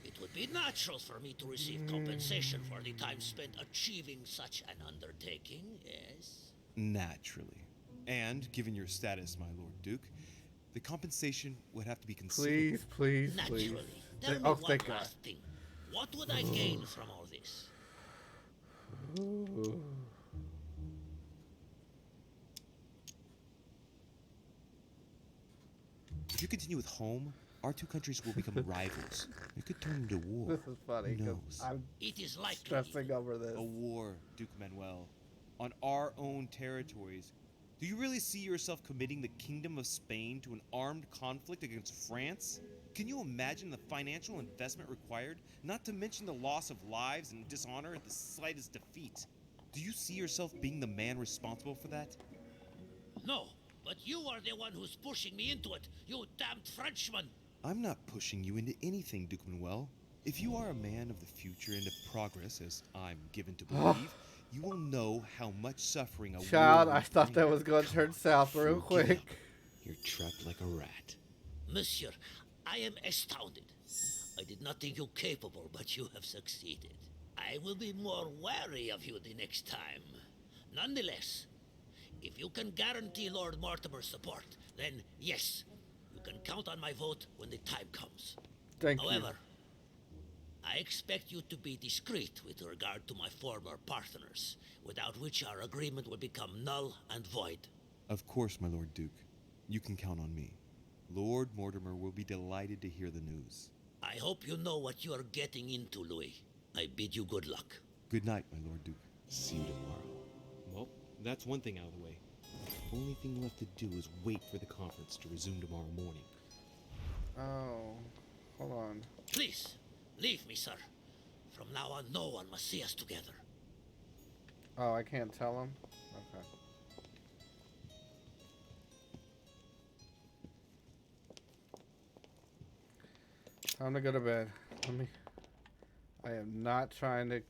it would be natural for me to receive compensation for the time spent achieving such an undertaking, yes? Naturally. And, given your status, my Lord Duke, the compensation would have to be considerable. Please. Naturally. Tell me Oh, one thank God. last thing. What would I gain from all this? If you continue with home, our two countries will become rivals. It could turn into war. This is funny. Who 'Cause knows? I'm It is likely. stressing over this. A war, Duke Manuel, on our own territories. Do you really see yourself committing the Kingdom of Spain to an armed conflict against France? Can you imagine the financial investment required, not to mention the loss of lives and dishonor at the slightest defeat? Do you see yourself being the man responsible for that? No, but you are the one who's pushing me into it, you damned Frenchman! I'm not pushing you into anything, Duke Manuel. If you are a man of the future and of progress, as I'm given to believe, you will know how much suffering a Child, war I will thought that bring. was going to turn south real Get quick. up. You're trapped like a rat. Monsieur, I am astounded. I did not think you capable, but you have succeeded. I will be more wary of you the next time. Nonetheless, if you can guarantee Lord Mortimer's support, then yes, you can count on my vote when the time comes. Thank you. However, I expect you to be discreet with regard to my former partners, without which our agreement will become null and void. Of course, my Lord Duke. You can count on me. Lord Mortimer will be delighted to hear the news. I hope you know what you are getting into, Louis. I bid you good luck. Good night, my Lord Duke. See you tomorrow. Well, that's one thing out of the way. The only thing left to do is wait for the conference to resume tomorrow morning. Oh, hold on. Please, leave me, sir. From now on, no one must see us together. Oh, I can't tell him? Okay. Time to go to bed. I am not trying to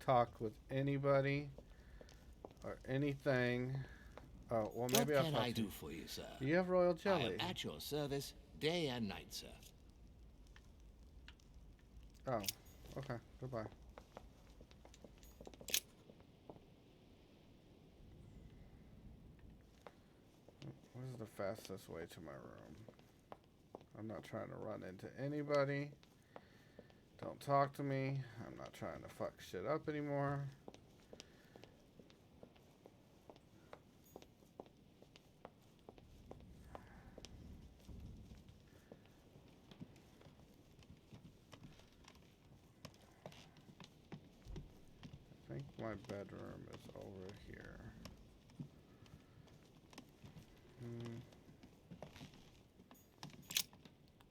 talk with anybody or anything. Oh, well, maybe What I'll can talk I to do you. for you, sir? Do you have royal I jelly? am at your service, day and night, sir. Oh, okay. Goodbye. What is the fastest way to my room? I'm not trying to run into anybody. Don't talk to me. I'm not trying to fuck shit up anymore. I think my bedroom is over here.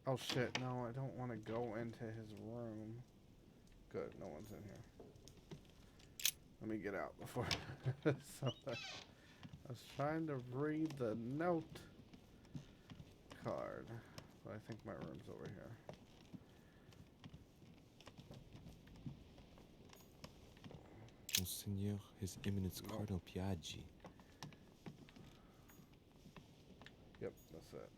Oh shit, no, I don't want to go into his room. Good, no one's in here. Let me get out before somebody... I was trying to read the note card, but I think my room's over here. Monseigneur, His Eminence Cardinal Piaggi. Yep, that's it.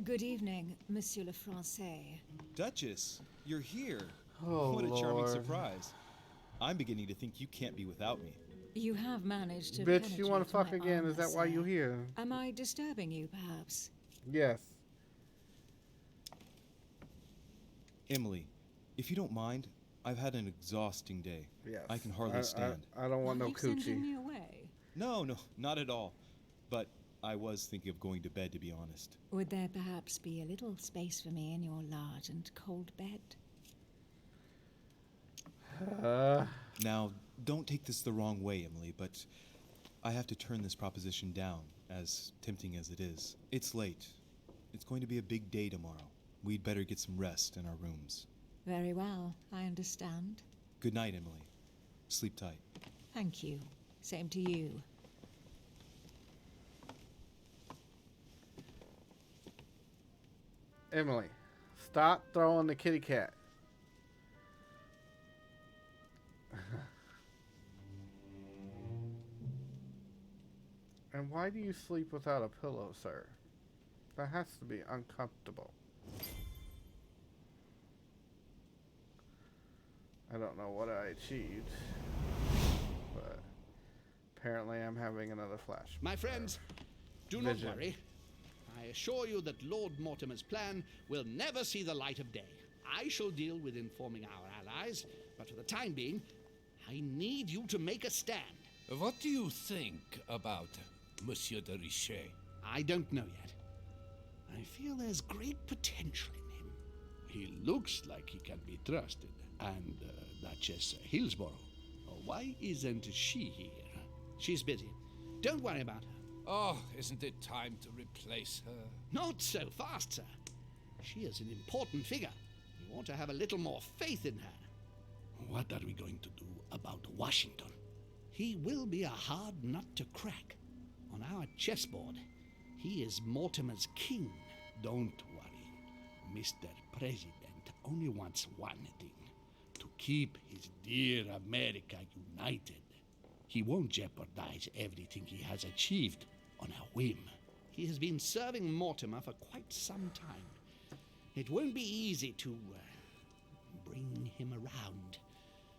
Good evening, Monsieur le Français. Duchess, you're here. Oh, what a charming Lord. surprise. I'm beginning to think you can't be without me. You have managed to Bitch, you want to penetrate fuck my again? Is armor, that why sir. you here? Am I disturbing you, perhaps? Yes. Emily, if you don't mind, I've had an exhausting day. Yes. I can hardly stand. I don't want no You sending coochie. me away? No, not at all. But I was thinking of going to bed, to be honest. Would there perhaps be a little space for me in your large and cold bed? Now, don't take this the wrong way, Emily, but I have to turn this proposition down, as tempting as it is. It's late. It's going to be a big day tomorrow. We'd better get some rest in our rooms. Very well, I understand. Good night, Emily. Sleep tight. Thank you. Same to you. Emily, stop throwing the kitty cat. And why do you sleep without a pillow, sir? That has to be uncomfortable. I don't know what I achieved, but apparently I'm having another flash. My friends, do not worry. I assure you that Lord Mortimer's plan will never see the light of day. I shall deal with informing our allies, but for the time being, I need you to make a stand. What do you think about Monsieur de Richet? I don't know yet. I feel there's great potential in him. He looks like he can be trusted. And Duchess Hillsborough, why isn't she here? She's busy. Don't worry about her. Oh, isn't it time to replace her? Not so fast, sir. She is an important figure. You ought to have a little more faith in her. What are we going to do about Washington? he will be a hard nut to crack. On our chessboard, he is Mortimer's king. Don't worry. Mr. President only wants one thing: to keep his dear America united. He won't jeopardize everything he has achieved on a whim. He has been serving Mortimer for quite some time. It won't be easy to bring him around.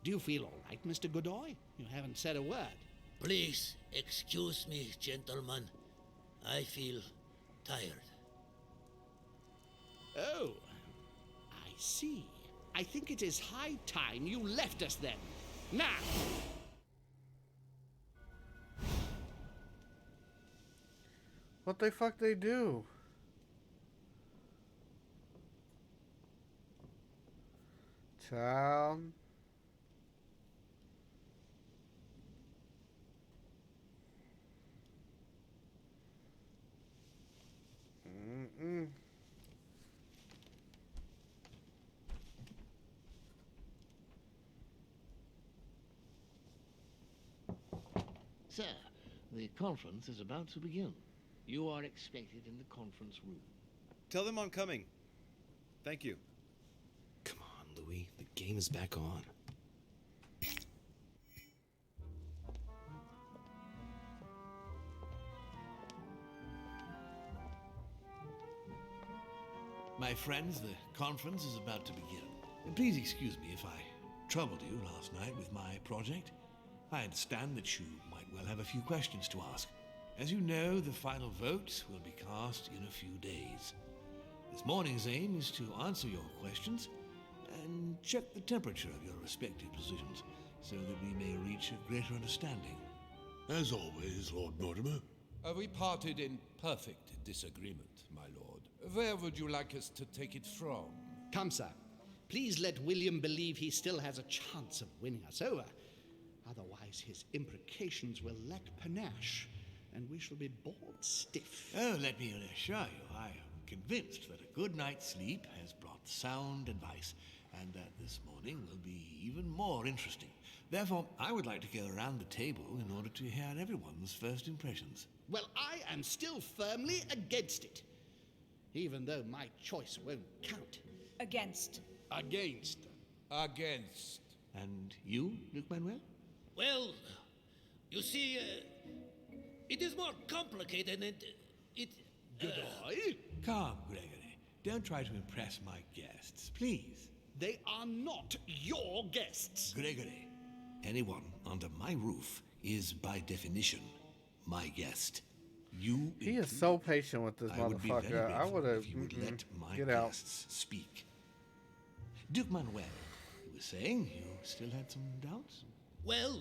Do you feel all right, Mr. Godoy? You haven't said a word. Please excuse me, gentlemen. I feel tired. Oh, I see. I think it is high time you left us then. Now! What the fuck they do? Child. Sir, the conference is about to begin. You are expected in the conference room. Tell them I'm coming. Thank you. Come on, Louis. The game is back on. My friends, the conference is about to begin. Please excuse me if I troubled you last night with my project. I understand that you might well have a few questions to ask. As you know, the final vote will be cast in a few days. This morning's aim is to answer your questions and check the temperature of your respective positions so that we may reach a greater understanding. As always, Lord Mortimer. We parted in perfect disagreement, my lord. Where would you like us to take it from? Come, sir. Please let William believe he still has a chance of winning us over. Otherwise, his imprecations will lack panache, and we shall be bored stiff. Oh, let me assure you, I am convinced that a good night's sleep has brought sound advice, and that this morning will be even more interesting. Therefore, I would like to go around the table in order to hear everyone's first impressions. Well, I am still firmly against it, even though my choice won't count. Against. Against. Against. And you, Luke Manuel? Well, you see, it is more complicated and it... Goodbye. Calm, Gregory. Don't try to impress my guests, please. They are not your guests. Gregory, anyone under my roof is by definition my guest. You He is so patient with this I would be very motherfucker. I grateful would have if you would let my get out. guests speak. Duke Manuel, you were saying you still had some doubts? Well,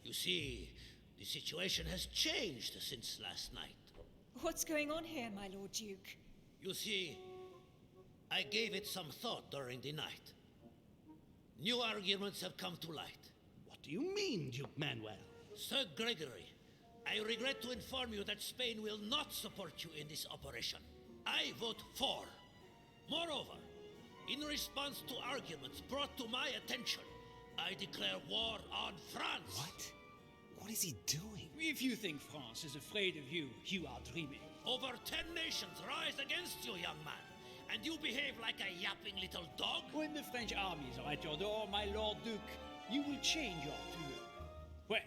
you see, the situation has changed since last night. What's going on here, my Lord Duke? You see, I gave it some thought during the night. New arguments have come to light. What do you mean, Duke Manuel? Sir Gregory, I regret to inform you that Spain will not support you in this operation. I vote for. Moreover, in response to arguments brought to my attention, I declare war on France. What? What is he doing? If you think France is afraid of you, you are dreaming. Over 10 nations rise against you, young man, and you behave like a yapping little dog? When the French armies are at your door, my Lord Duke, you will change your tune. Well,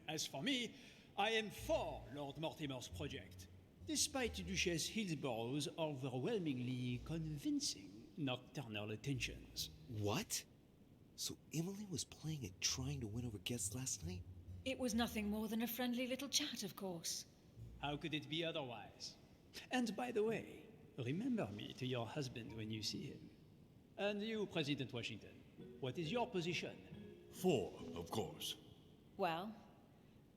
as for me, I am for Lord Mortimer's project, despite Duchess Hillsborough's overwhelmingly convincing nocturnal attentions. What? So Emily was playing and trying to win over guests last night? It was nothing more than a friendly little chat, of course. How could it be otherwise? And by the way, remember me to your husband when you see him. And you, President Washington, what is your position? For, of course. Well,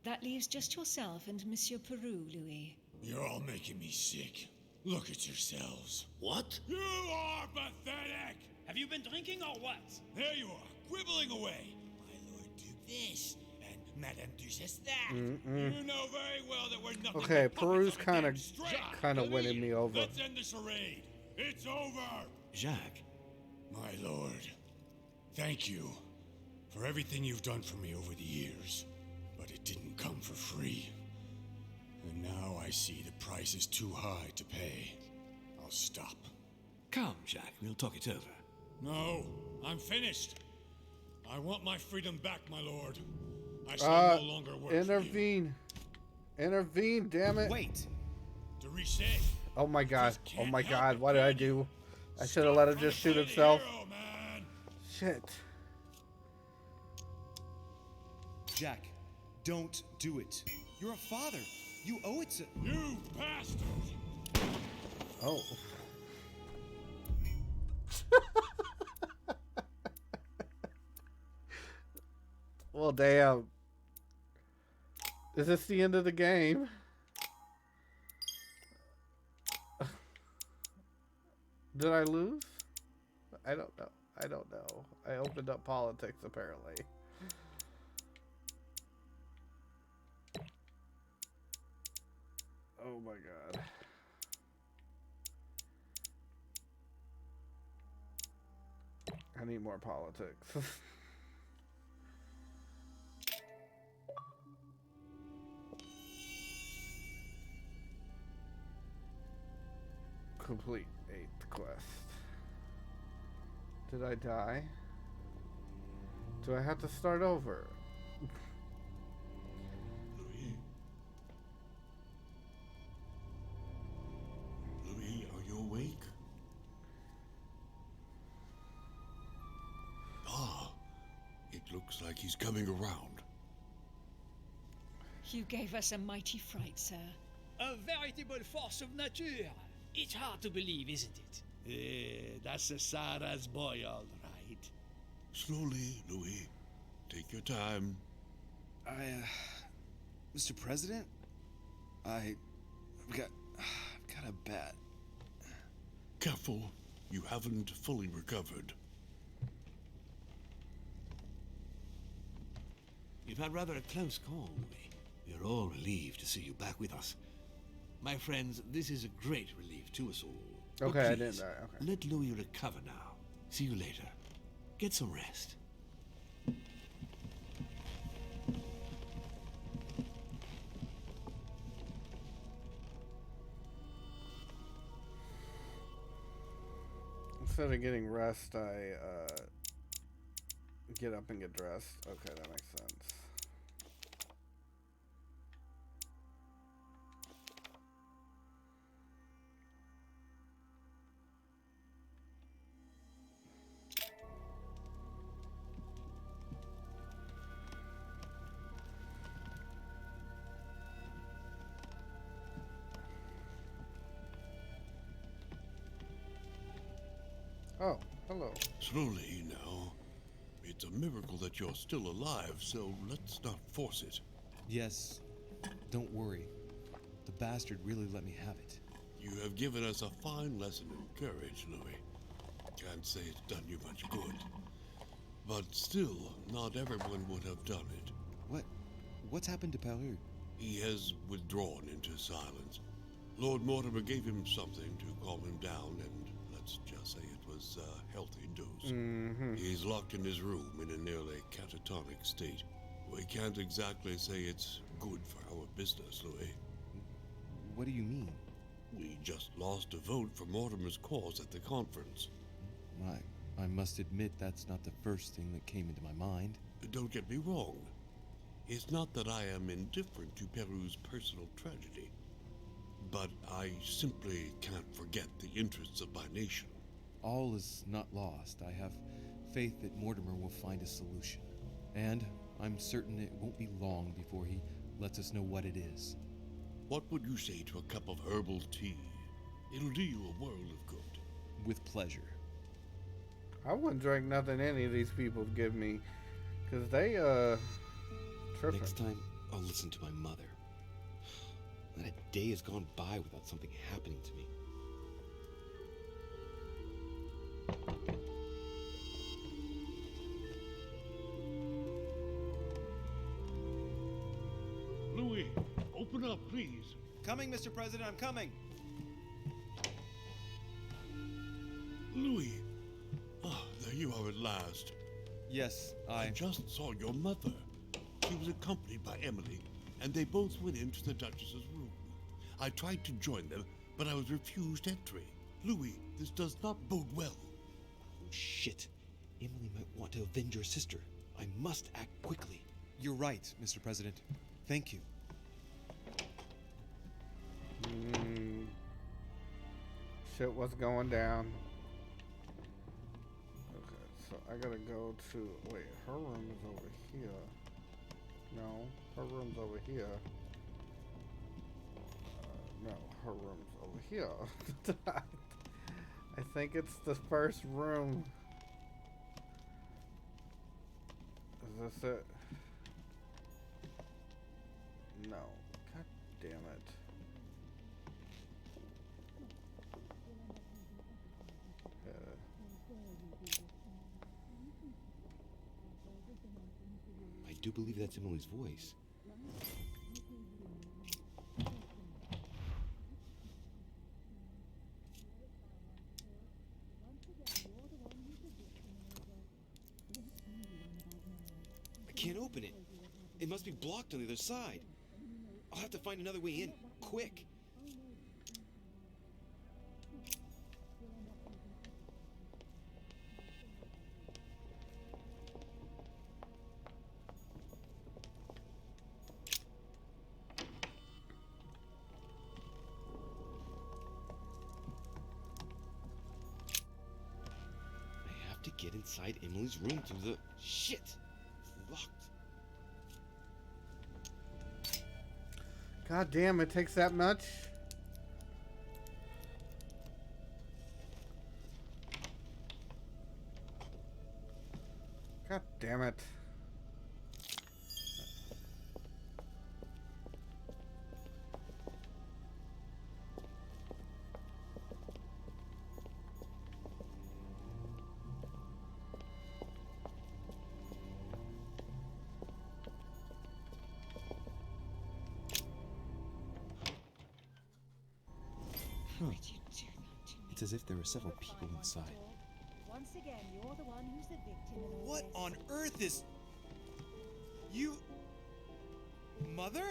that leaves just yourself and Monsieur Peru, Louis. You're all making me sick. Look at yourselves. What? You are pathetic! Have you been drinking or what? There you are, quibbling away. My Lord Duke this, and Madame Duchess that. You know very well that we're nothing Okay, but Peru's puppets on a damn kind of string. winning me over. Let's end the charade. It's over. Jacques. My lord, thank you for everything you've done for me over the years. But it didn't come for free. And now I see the price is too high to pay. I'll stop. Come, Jack, we'll talk it over. No, I'm finished. I want my freedom back, my lord. I shall no longer work intervene. Intervene, damn it. Wait. To reset. Oh my god. Oh my god. What did I do? I should have let him just shoot himself. Hero, man. Shit. Jack, don't do it. You're a father. You owe it to... You bastard! Oh. Well, damn. Is this the end of the game? Did I lose? I don't know. I don't know. I opened up politics, apparently. Oh my god. I need more politics. Complete 8th quest. Did I die? Do I have to start over? Louis, are you awake? Ah, it looks like he's coming around. You gave us a mighty fright, sir. A veritable force of nature. It's hard to believe, isn't it? That's a Sarah's boy, all right. Slowly, Louis. Take your time. Mr. President? I've got a bat. Careful, you haven't fully recovered. You've had rather a close call, Louis. We're all relieved to see you back with us. My friends, this is a great relief to us all. Okay, But I please, didn't die. Okay. let Louis recover now. See you later. Get some rest. Instead of getting rest, I get up and get dressed. Okay, that makes sense. Oh, hello. Slowly now. It's a miracle that you're still alive, so let's not force it. Yes. Don't worry. The bastard really let me have it. You have given us a fine lesson in courage, Louis. Can't say it's done you much good. But still, not everyone would have done it. What's happened to Peru? He has withdrawn into silence. Lord Mortimer gave him something to calm him down, and let's just say it was a healthy dose. He's locked in his room in a nearly catatonic state. We can't exactly say it's good for our business, Louis. What do you mean? We just lost a vote for Mortimer's cause at the conference. I must admit that's not the first thing that came into my mind. Don't get me wrong. It's not that I am indifferent to Peru's personal tragedy, but I simply can't forget the interests of my nation. All is not lost. I have faith that Mortimer will find a solution. And I'm certain it won't be long before he lets us know what it is. What would you say to a cup of herbal tea? It'll do you a world of good. With pleasure. I wouldn't drink nothing any of these people give me, because they, tripping. Next time, I'll listen to my mother. Not a day has gone by without something happening to me. Louis, open up, please. Coming, Mr. President, I'm coming. Louis. Ah, there you are at last. Yes, I just saw your mother. She was accompanied by Emily, and they both went into the Duchess's room. I tried to join them, but I was refused entry. Louis, this does not bode well. Oh, shit. Emily might want to avenge her sister. I must act quickly. You're right, Mr. President. Thank you. Shit was going down. Okay, so I gotta go to... Wait, her room is over here. No, her room's over here. No, her room's over here. I think it's the first room. Is this it? No. God damn it. I do believe that's Emily's voice. I can't open it. It must be blocked on the other side. I'll have to find another way in, quick. I have to get inside Emily's room through the... Shit! It's locked. God damn, it takes that much? God damn it. It's as if there are several people inside. Once again, you're the one who's the victim in all What this. on earth is... You... Mother?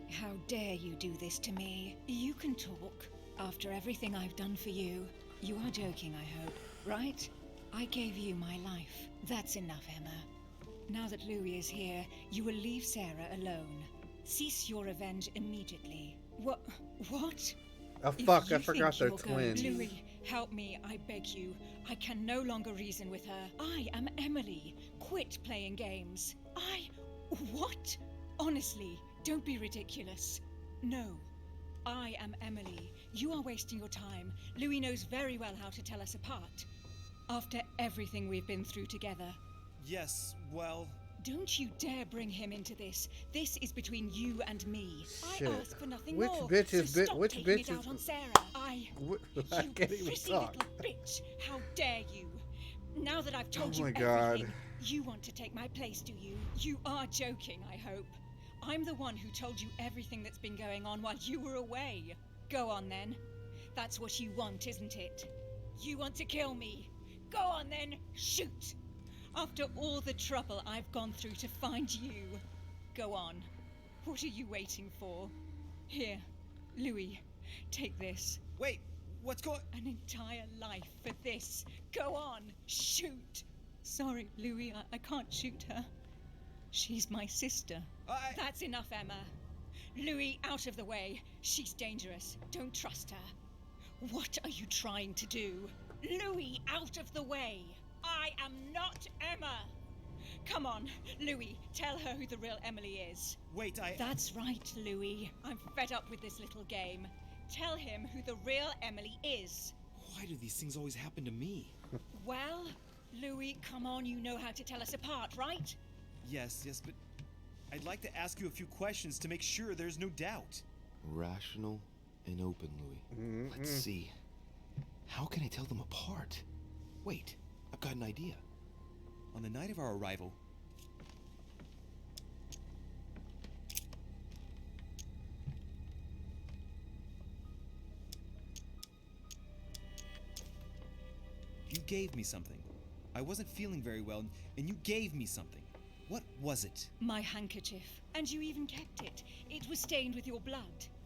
How dare you do this to me? You can talk. After everything I've done for you. You are joking, I hope, right? I gave you my life. That's enough, Emma. Now that Louis is here, you will leave Sarah alone. Cease your revenge immediately. What? Oh fuck, I forgot they're twins. Louis, help me, I beg you. I can no longer reason with her. I am Emily. Quit playing games. What? Honestly, don't be ridiculous. No. I am Emily. You are wasting your time. Louis knows very well how to tell us apart. After everything we've been through together. Yes, well... Don't you dare bring him into this. This is between you and me. Shit. I ask for nothing Which more. bitch is so stop which taking bitch it out is on Sarah. I You can't even pretty talk. little bitch. How dare you? Now that I've told Oh you my God. everything, you want to take my place, do you? You are joking, I hope. I'm the one who told you everything that's been going on while you were away. Go on then. That's what you want, isn't it? You want to kill me. Go on then, shoot. After all the trouble I've gone through to find you. Go on. What are you waiting for? Here, Louis, take this. Wait, what's going... An entire life for this. Go on, shoot. Sorry, Louis, I can't shoot her. She's my sister. That's enough, Emma. Louis, out of the way. She's dangerous. Don't trust her. What are you trying to do? Louis, out of the way. I am not Emma. Come on, Louis, tell her who the real Emily is. Wait, That's right, Louis. I'm fed up with this little game. Tell him who the real Emily is. Why do these things always happen to me? Well, Louis, come on, you know how to tell us apart, right? Yes, but I'd like to ask you a few questions to make sure there's no doubt. Rational and open, Louis. Let's see. How can I tell them apart? Wait, I've got an idea. On the night of our arrival, you gave me something. I wasn't feeling very well, and you gave me something. What was it? My handkerchief. And you even kept it. It was stained with your blood.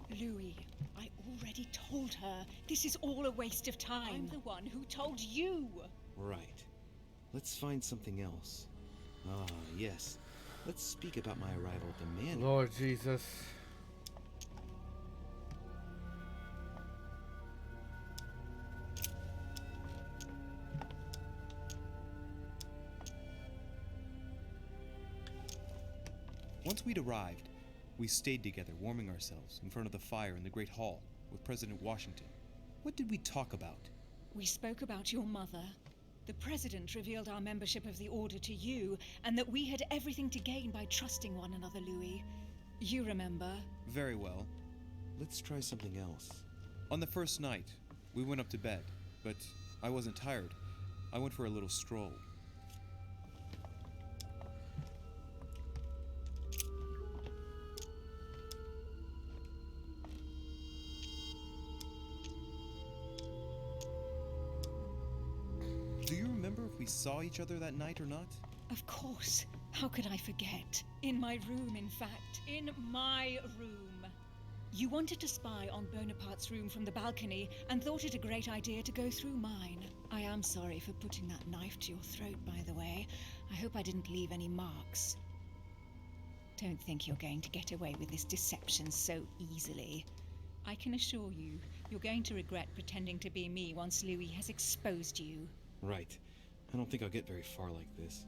Louis, I already told her. This is all a waste of time. I'm the one who told you. Right. Let's find something else. Ah, yes. Let's speak about my arrival at the manor. Lord Jesus. Once we'd arrived, we stayed together, warming ourselves in front of the fire in the Great Hall with President Washington. What did we talk about? We spoke about your mother. The President revealed our membership of the Order to you, and that we had everything to gain by trusting one another, Louis. You remember? Very well. Let's try something else. On the first night, we went up to bed, but I wasn't tired. I went for a little stroll. Do you remember if we saw each other that night or not? Of course. How could I forget? In my room, in fact. In my room. You wanted to spy on Bonaparte's room from the balcony and thought it a great idea to go through mine. I am sorry for putting that knife to your throat, by the way. I hope I didn't leave any marks. Don't think you're going to get away with this deception so easily. I can assure you, you're going to regret pretending to be me once Louis has exposed you. Right. I don't think I'll get very far like this.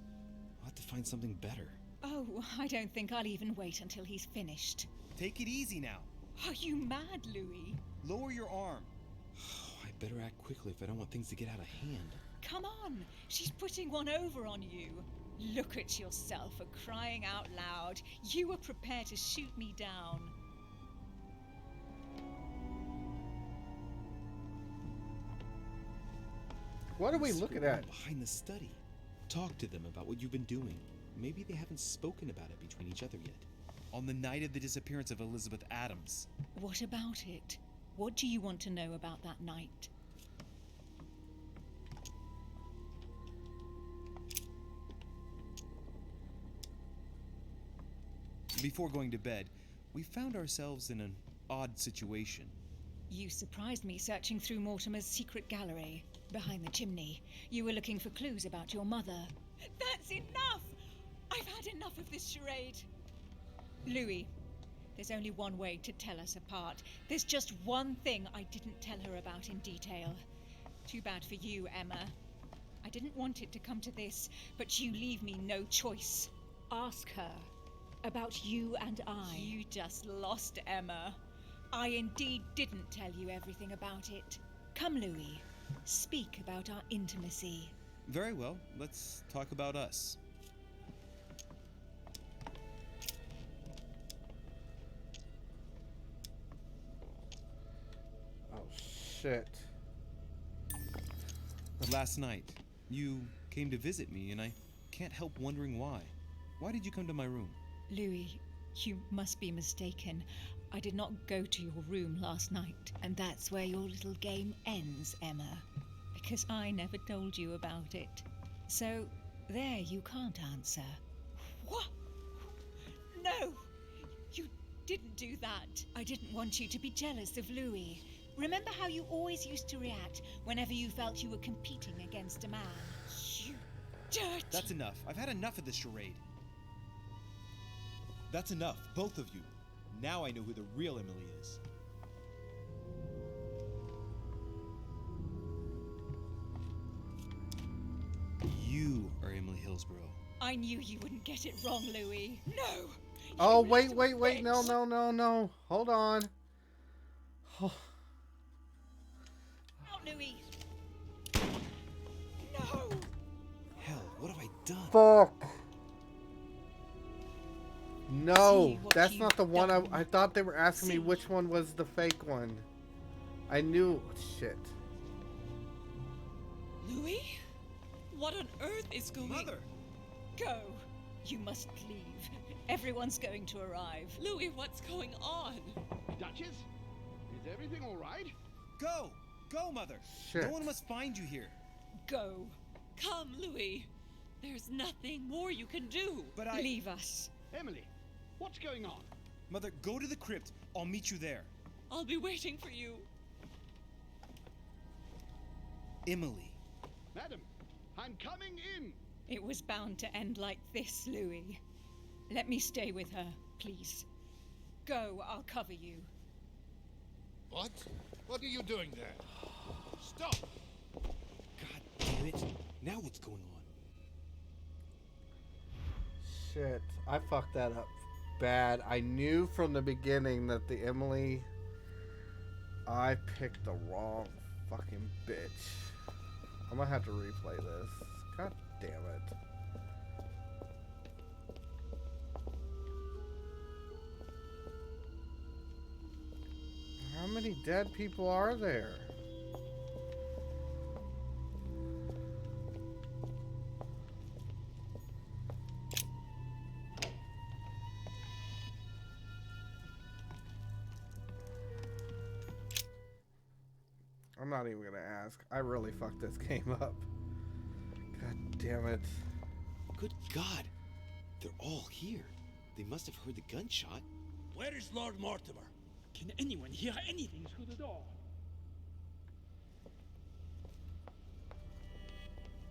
I'll have to find something better. Oh, I don't think I'll even wait until he's finished. Take it easy now. Are you mad, Louis? Lower your arm. I better act quickly if I don't want things to get out of hand. Come on, she's putting one over on you. Look at yourself for crying out loud. You were prepared to shoot me down. What are we looking at? Behind the study. Talk to them about what you've been doing. Maybe they haven't spoken about it between each other yet. On the night of the disappearance of Elizabeth Adams. What about it? What do you want to know about that night? Before going to bed, we found ourselves in an odd situation. You surprised me searching through Mortimer's secret gallery. Behind the chimney. You were looking for clues about your mother. That's enough! I've had enough of this charade. Louis, there's only one way to tell us apart. There's just one thing I didn't tell her about in detail. Too bad for you, Emma. I didn't want it to come to this, but you leave me no choice. Ask her about you and I. You just lost, Emma. I indeed didn't tell you everything about it. Come, Louis. Speak about our intimacy. Very well. Let's talk about us. Oh, shit. Last night, you came to visit me, and I can't help wondering why. Why did you come to my room? Louis, you must be mistaken. I did not go to your room last night, and that's where your little game ends, Emma. Because I never told you about it. So, there you can't answer. What? No! You didn't do that. I didn't want you to be jealous of Louis. Remember how you always used to react whenever you felt you were competing against a man? You dirty... That's enough. I've had enough of this charade. That's enough, both of you. Now I know who the real Emily is. You are Emily Hillsborough. I knew you wouldn't get it wrong, Louis. No! Oh, wait. No. Hold on. Oh. Out, Louis! No! Hell, what have I done? Fuck! No, that's not the one. I thought they were asking me which one was the fake one. I knew. Shit. Louis? What on earth is going on? Mother! Go. You must leave. Everyone's going to arrive. Louis, what's going on? Duchess? Is everything all right? Go! Go, Mother! Shit. No one must find you here. Go. Come, Louis. There's nothing more you can do. But Leave us. Emily, what's going on? Mother, go to the crypt. I'll meet you there. I'll be waiting for you. Emily. Madam, I'm coming in. It was bound to end like this, Louis. Let me stay with her, please. Go, I'll cover you. What? What are you doing there? Stop! God damn it. Now what's going on? Shit, I fucked that up bad. I knew from the beginning that the Emily... I picked the wrong fucking bitch. I'm gonna have to replay this. God damn it. How many dead people are there? I'm not even gonna ask. I really fucked this game up. God damn it. Good God. They're all here. They must have heard the gunshot. Where is Lord Mortimer? Can anyone hear anything through the door?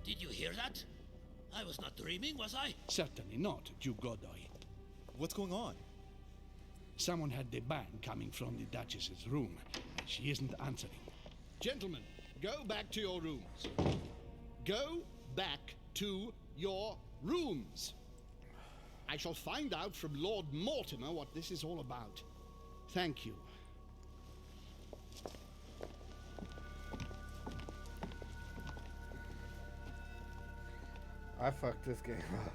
Did you hear that? I was not dreaming, was I? Certainly not, Duke Godoy. What's going on? Someone had the bang coming from the Duchess's room, and she isn't answering. Gentlemen, go back to your rooms. Go back to your rooms. I shall find out from Lord Mortimer what this is all about. Thank you. I fucked this game up.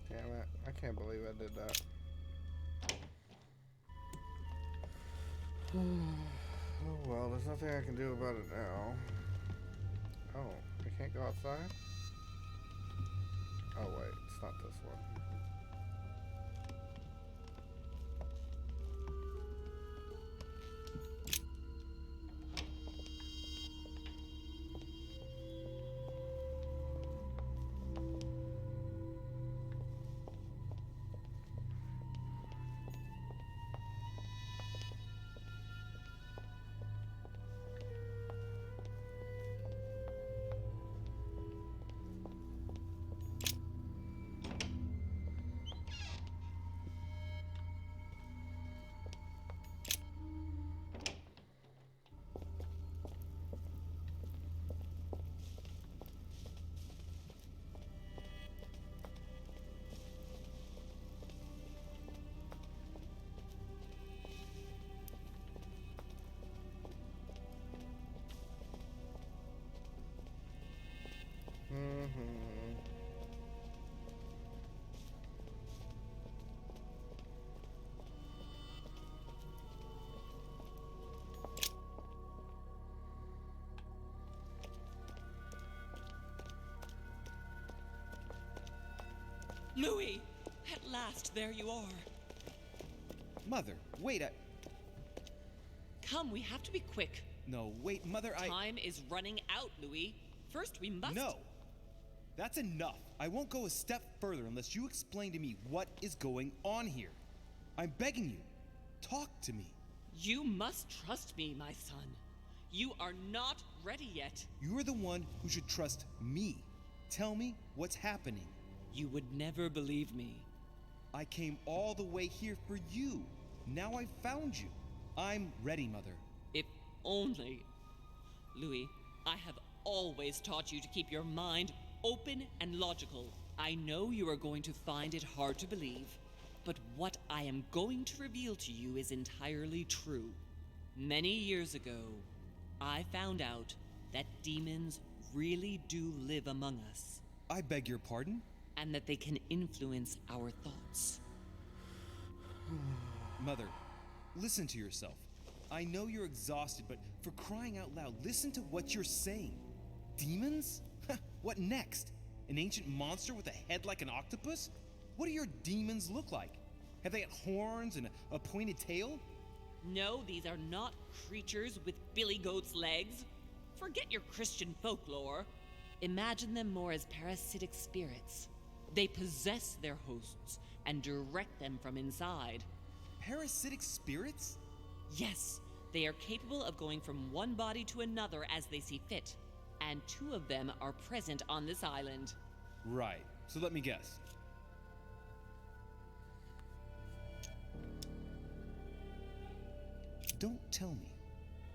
Damn it. I can't believe I did that. Oh well, there's nothing I can do about it now. Oh, I can't go outside? Oh wait, it's not this one. Louis! At last, there you are. Mother, wait, Come, we have to be quick. No, wait, Mother, Time is running out, Louis. First, we must... No! That's enough. I won't go a step further unless you explain to me what is going on here. I'm begging you. Talk to me. You must trust me, my son. You are not ready yet. You're the one who should trust me. Tell me what's happening. You would never believe me. I came all the way here for you. Now I've found you. I'm ready, Mother. If only. Louis, I have always taught you to keep your mind open and logical. I know you are going to find it hard to believe, but what I am going to reveal to you is entirely true. Many years ago, I found out that demons really do live among us. I beg your pardon? And that they can influence our thoughts. Mother, listen to yourself. I know you're exhausted, but for crying out loud, listen to what you're saying. Demons? What next? An ancient monster with a head like an octopus? What do your demons look like? Have they got horns and a pointed tail? No, these are not creatures with billy goat's legs. Forget your Christian folklore. Imagine them more as parasitic spirits. They possess their hosts and direct them from inside. Parasitic spirits? Yes, they are capable of going from one body to another as they see fit. And 2 of them are present on this island. Right. So let me guess. Don't tell me.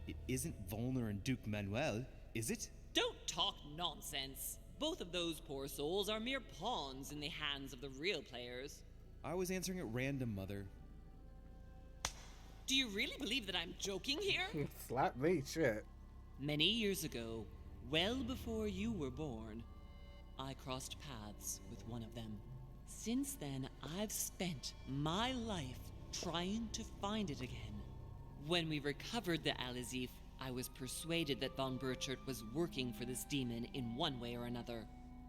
It isn't Volner and Duke Manuel, is it? Don't talk nonsense. Both of those poor souls are mere pawns in the hands of the real players. I was answering at random, Mother. Do you really believe that I'm joking here? Slap me, shit. Many years ago, well before you were born, I crossed paths with one of them. Since then, I've spent my life trying to find it again. When we recovered the Alizif, I was persuaded that von Burchard was working for this demon in one way or another.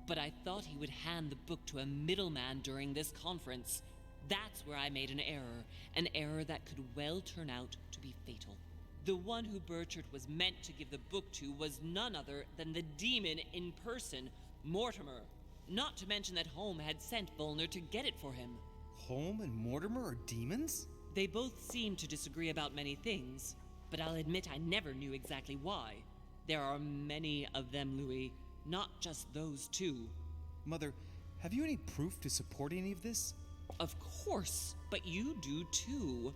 But I thought he would hand the book to a middleman during this conference. That's where I made an error that could well turn out to be fatal. The one who Burchard was meant to give the book to was none other than the demon in person, Mortimer. Not to mention that Holm had sent Volner to get it for him. Holm and Mortimer are demons? They both seem to disagree about many things, but I'll admit I never knew exactly why. There are many of them, Louis, not just those 2. Mother, have you any proof to support any of this? Of course, but you do too.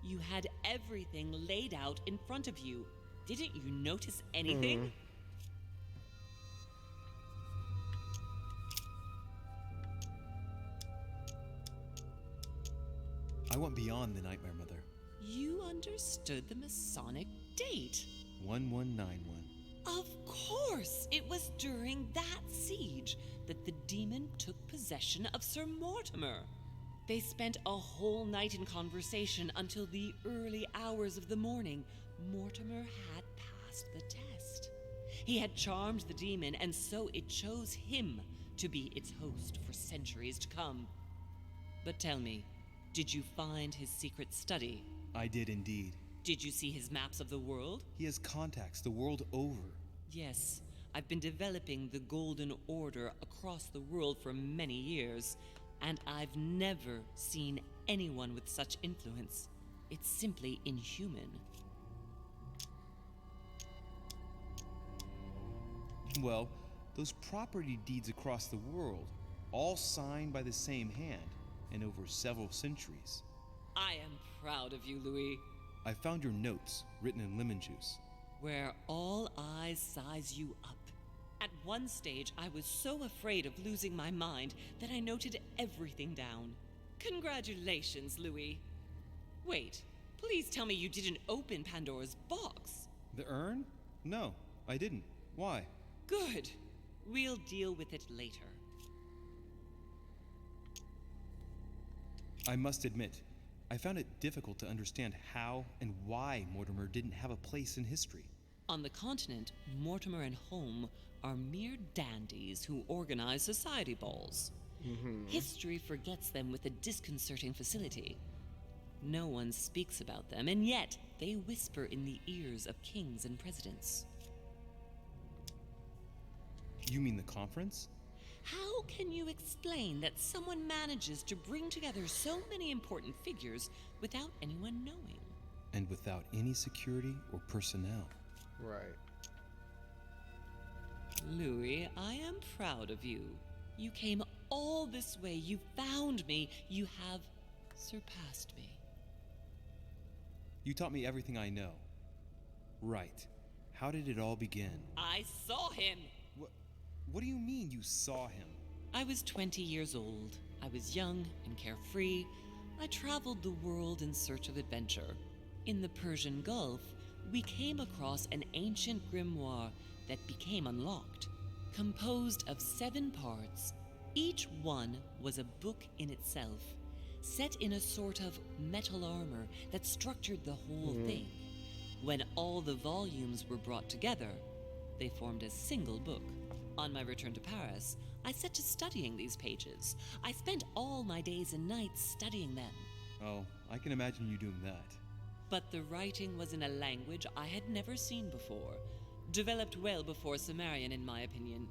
You had everything laid out in front of you. Didn't you notice anything? I went beyond the nightmare, Mother. You understood the Masonic date. 1191. Of course! It was during that siege that the demon took possession of Sir Mortimer. They spent a whole night in conversation until the early hours of the morning. Mortimer had passed the test. He had charmed the demon, and so it chose him to be its host for centuries to come. But tell me, did you find his secret study? I did indeed. Did you see his maps of the world? He has contacts the world over. Yes, I've been developing the Golden Order across the world for many years, and I've never seen anyone with such influence. It's simply inhuman. Well, those property deeds across the world, all signed by the same hand, and over several centuries. I am proud of you, Louis. I found your notes, written in lemon juice. Where all eyes size you up. At one stage, I was so afraid of losing my mind that I noted everything down. Congratulations, Louis. Wait, please tell me you didn't open Pandora's box. The urn? No, I didn't. Why? Good. We'll deal with it later. I must admit, I found it difficult to understand how and why Mortimer didn't have a place in history. On the continent, Mortimer and Holm are mere dandies who organize society balls. History forgets them with a disconcerting facility. No one speaks about them, and yet they whisper in the ears of kings and presidents. You mean the conference? How can you explain that someone manages to bring together so many important figures without anyone knowing? And without any security or personnel. Right. Louis, I am proud of you. You came all this way. You found me. You have surpassed me. You taught me everything I know. Right. How did it all begin? I saw him. What do you mean you saw him? I was 20 years old. I was young and carefree. I traveled the world in search of adventure. In the Persian Gulf, we came across an ancient grimoire that became unlocked. Composed of 7 parts, each one was a book in itself, set in a sort of metal armor that structured the whole thing. When all the volumes were brought together, they formed a single book. On my return to Paris, I set to studying these pages. I spent all my days and nights studying them. Oh, I can imagine you doing that. But the writing was in a language I had never seen before, developed well before Sumerian, in my opinion.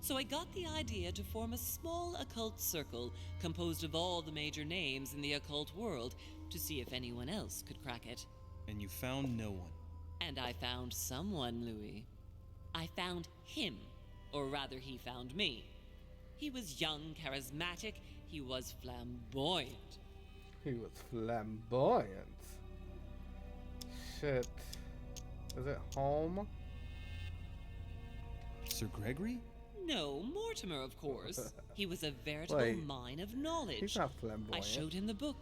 So I got the idea to form a small occult circle composed of all the major names in the occult world to see if anyone else could crack it. And you found no one. And I found someone, Louis. I found him, or rather he found me. He was young, charismatic, he was flamboyant. He was flamboyant. Shit. Is it home? Sir Gregory? No, Mortimer, of course. He was a veritable Wait, mine of knowledge. he's not flamboyant. I showed him the book,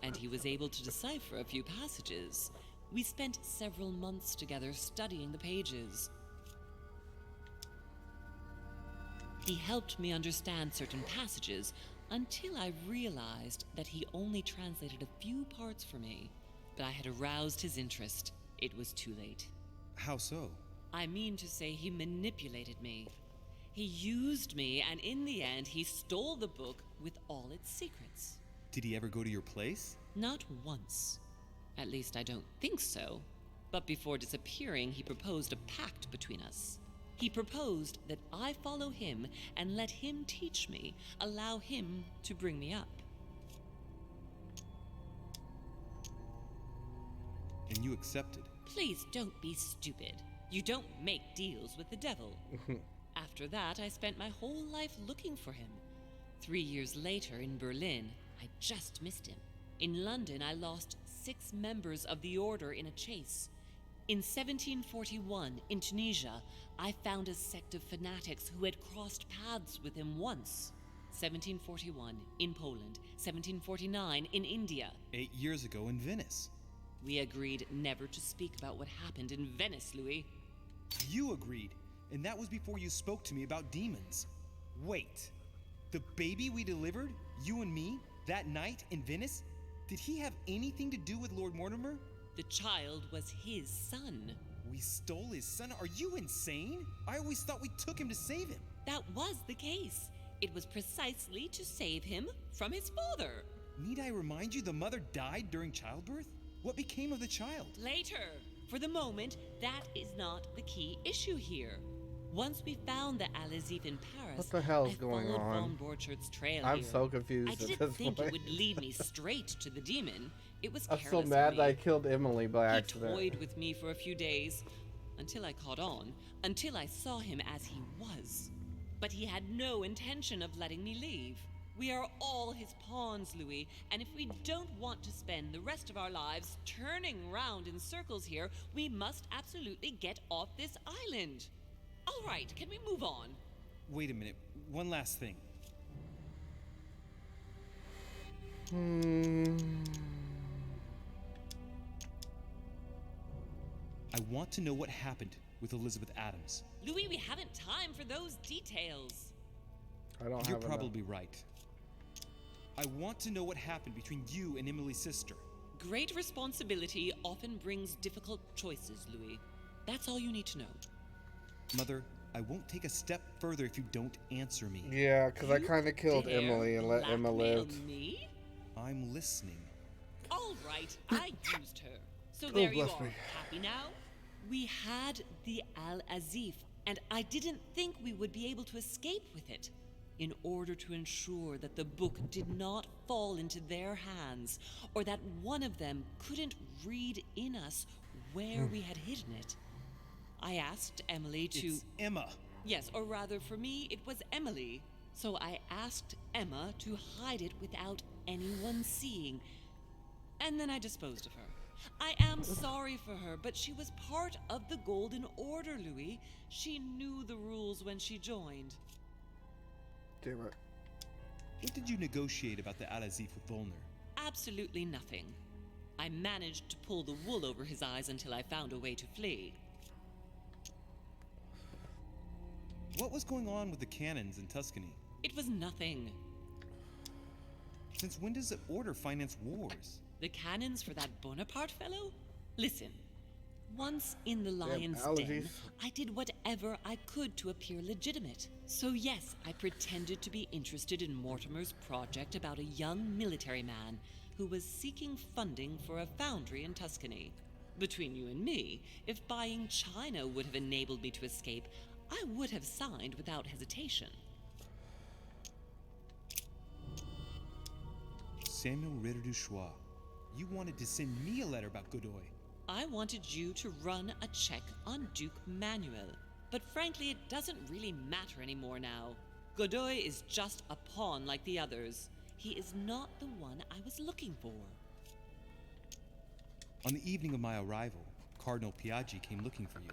and he was able to decipher a few passages. We spent several months together studying the pages. He helped me understand certain passages until I realized that he only translated a few parts for me. But I had aroused his interest. It was too late. How so? I mean to say he manipulated me. He used me, and in the end, he stole the book with all its secrets. Did he ever go to your place? Not once. At least I don't think so. But before disappearing, he proposed a pact between us. He proposed that I follow him and let him teach me, allow him to bring me up. And you accepted? Please don't be stupid. You don't make deals with the devil. After that, I spent my whole life looking for him. 3 years later in Berlin, I just missed him. In London, I lost 6 members of the order in a chase. In 1741, in Tunisia, I found a sect of fanatics who had crossed paths with him once. 1741, in Poland. 1749, in India. 8 years ago in Venice. We agreed never to speak about what happened in Venice, Louis. You agreed, and that was before you spoke to me about demons. Wait, the baby we delivered, you and me, that night in Venice, did he have anything to do with Lord Mortimer? The child was his son. We stole his son? Are you insane? I always thought we took him to save him. That was the case. It was precisely to save him from his father. Need I remind you the mother died during childbirth? What became of the child? Later. For the moment, that is not the key issue here. Once we found the Al-Azif in Paris, What the hell is I going followed on? Von Borchart's trail I'm here. so confused I at didn't this think point. it would lead me straight to the demon. It was I'm careless so mad of that I me. killed Emily by He accident. toyed with me for a few days, until I caught on, until I saw him as he was. But he had no intention of letting me leave. We are all his pawns, Louis, and if we don't want to spend the rest of our lives turning round in circles here, we must absolutely get off this island. All right, can we move on? Wait a minute, one last thing. I want to know what happened with Elizabeth Adams. Louis, we haven't time for those details. I don't You're have probably right. I want to know what happened between you and Emily's sister. Great responsibility often brings difficult choices, Louis. That's all you need to know. Mother, I won't take a step further if you don't answer me. Yeah, because I kind of killed dare Emily and let Emma blackmail live. Me? I'm listening. All right, I used her. So Oh, there you bless are. me. Happy now? We had the Al-Azif, and I didn't think we would be able to escape with it. In order to ensure that the book did not fall into their hands, or that one of them couldn't read in us where we had hidden it, I asked Emily to... It's Emma. Yes, or rather for me, it was Emily. So I asked Emma to hide it without anyone seeing. And then I disposed of her. I am sorry for her, but she was part of the Golden Order, Louis. She knew the rules when she joined. Damn it. What did you negotiate about the Al-Azif with Volner? Absolutely nothing. I managed to pull the wool over his eyes until I found a way to flee. What was going on with the cannons in Tuscany? It was nothing. Since when does the Order finance wars? The cannons for that Bonaparte fellow? Listen, Once in the lion's den, I did whatever I could to appear legitimate. So yes, I pretended to be interested in Mortimer's project about a young military man who was seeking funding for a foundry in Tuscany. Between you and me, if buying China would have enabled me to escape, I would have signed without hesitation. Samuel Ritter du Choix, you wanted to send me a letter about Godoy. I wanted you to run a check on Duke Manuel, but frankly it doesn't really matter anymore now. Godoy is just a pawn like the others. He is not the one I was looking for. On the evening of my arrival, Cardinal Piaggi came looking for you.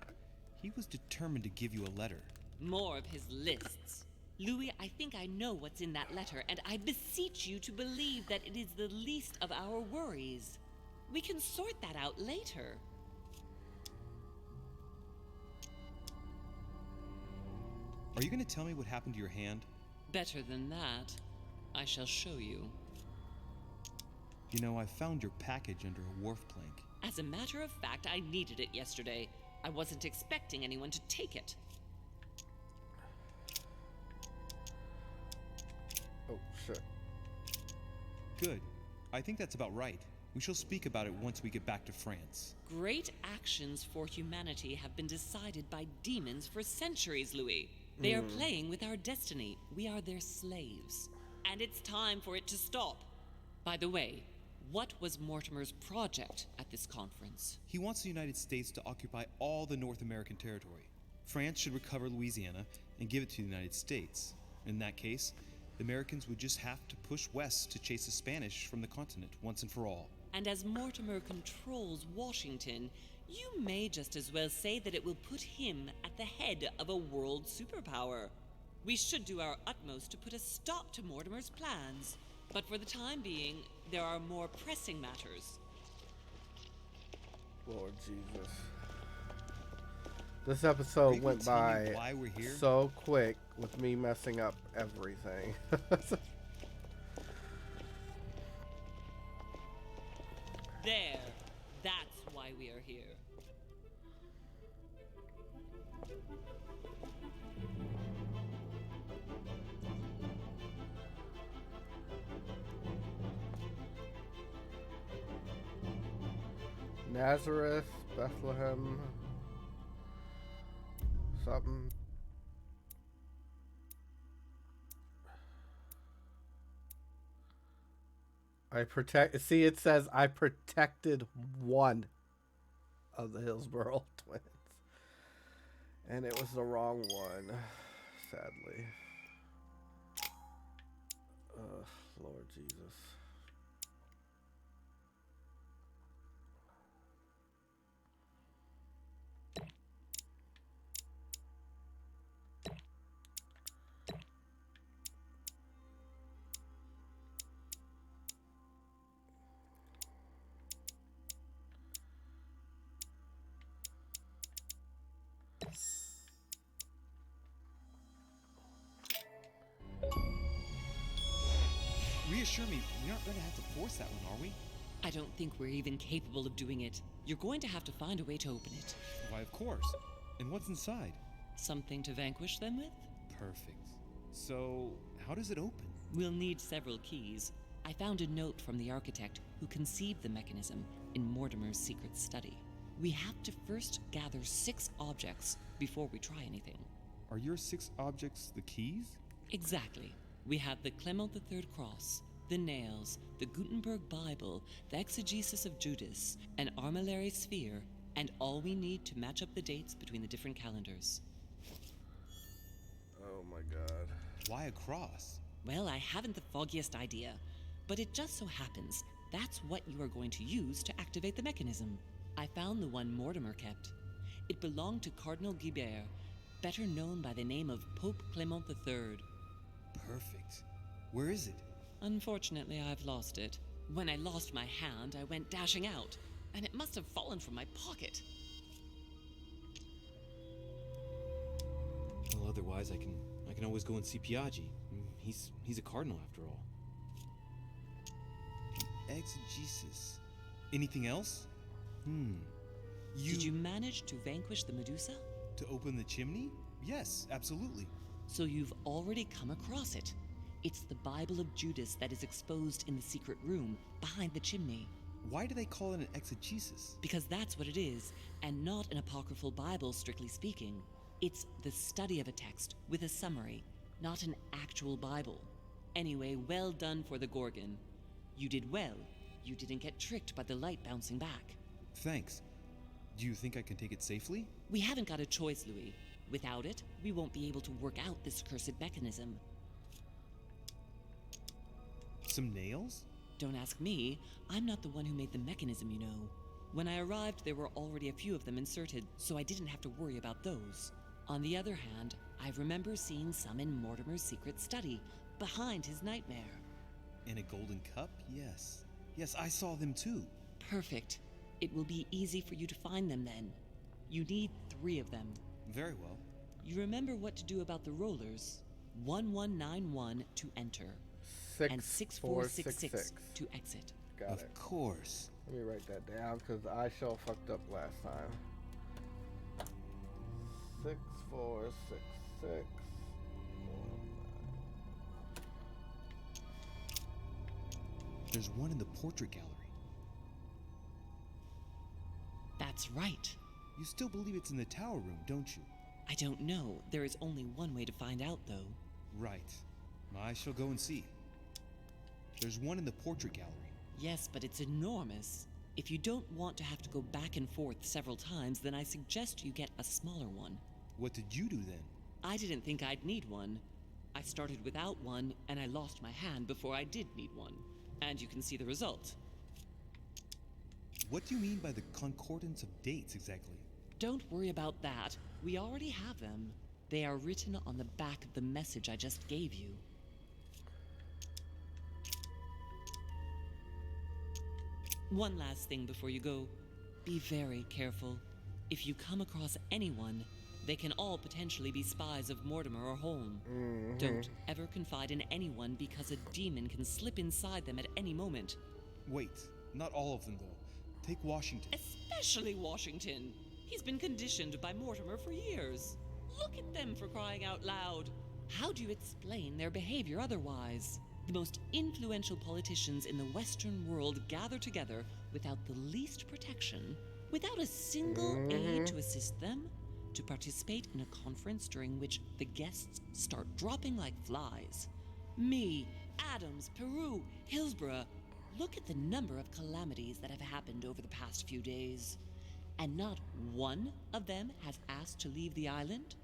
He was determined to give you a letter. More of his lists. Louis, I think I know what's in that letter, and I beseech you to believe that it is the least of our worries. We can sort that out later. Are you going to tell me what happened to your hand? Better than that. I shall show you. You know, I found your package under a wharf plank. As a matter of fact, I needed it yesterday. I wasn't expecting anyone to take it. Oh, shit. Good. I think that's about right. We shall speak about it once we get back to France. Great actions for humanity have been decided by demons for centuries, Louis. They are playing with our destiny. We are their slaves. And it's time for it to stop. By the way, what was Mortimer's project at this conference? He wants the United States to occupy all the North American territory. France should recover Louisiana and give it to the United States. In that case, the Americans would just have to push west to chase the Spanish from the continent once and for all. And as Mortimer controls Washington, you may just as well say that it will put him at the head of a world superpower. We should do our utmost to put a stop to Mortimer's plans. But for the time being, there are more pressing matters. Lord Jesus. This episode went by so quick with me messing up everything. There. That's why we are here. Nazareth, Bethlehem, something. See, it says I protected one of the Hillsborough twins. And it was the wrong one, sadly. Lord Jesus. Reassure me, we aren't going to have to force that one, are we? I don't think we're even capable of doing it. You're going to have to find a way to open it. Why, of course. And what's inside? Something to vanquish them with? Perfect. So, how does it open? We'll need several keys. I found a note from the architect who conceived the mechanism in Mortimer's secret study. We have to first gather 6 objects before we try anything. Are your 6 objects the keys? Exactly. We have the Clement III cross, the nails, the Gutenberg Bible, the exegesis of Judas, an armillary sphere, and all we need to match up the dates between the different calendars. Oh my god. Why a cross? Well, I haven't the foggiest idea, but it just so happens that's what you are going to use to activate the mechanism. I found the one Mortimer kept. It belonged to Cardinal Guibert, better known by the name of Pope Clement III. Perfect. Where is it? Unfortunately, I've lost it. When I lost my hand, I went dashing out, and it must have fallen from my pocket. Well, otherwise I can always go and see Piaggi. He's a cardinal after all. Exegesis. Anything else? Did you manage to vanquish the Medusa? To open the chimney? Yes, absolutely. So you've already come across it. It's the Bible of Judas that is exposed in the secret room behind the chimney. Why do they call it an exegesis? Because that's what it is, and not an apocryphal Bible, strictly speaking. It's the study of a text with a summary, not an actual Bible. Anyway, well done for the Gorgon. You did well. You didn't get tricked by the light bouncing back. Thanks. Do you think I can take it safely? We haven't got a choice, Louis. Without it, we won't be able to work out this cursed mechanism. Some nails? Don't ask me. I'm not the one who made the mechanism, you know. When I arrived, there were already a few of them inserted, so I didn't have to worry about those. On the other hand, I remember seeing some in Mortimer's secret study, behind his nightmare. In a golden cup? Yes. Yes, I saw them too. Perfect. It will be easy for you to find them then. You need 3 of them. Very well. You remember what to do about the rollers. 1191 to enter. And 6466 to exit. Got it. Of course. Let me write that down because I sure fucked up last time. 6466. There's one in the portrait gallery. That's right. You still believe it's in the tower room, don't you? I don't know. There is only one way to find out, though. Right. I shall go and see. There's one in the portrait gallery. Yes, but it's enormous. If you don't want to have to go back and forth several times, then I suggest you get a smaller one. What did you do then? I didn't think I'd need one. I started without one, and I lost my hand before I did need one. And you can see the result. What do you mean by the concordance of dates exactly? Don't worry about that. We already have them. They are written on the back of the message I just gave you. One last thing before you go. Be very careful. If you come across anyone, they can all potentially be spies of Mortimer or Holm. Don't ever confide in anyone because a demon can slip inside them at any moment. Wait, not all of them though. Take Washington. Especially Washington. He's been conditioned by Mortimer for years. Look at them, for crying out loud. How do you explain their behavior otherwise? The most influential politicians in the Western world gather together without the least protection, without a single aid to assist them, to participate in a conference during which the guests start dropping like flies. Me, Adams, Peru, Hillsborough. Look at the number of calamities that have happened over the past few days. And not one of them has asked to leave the island?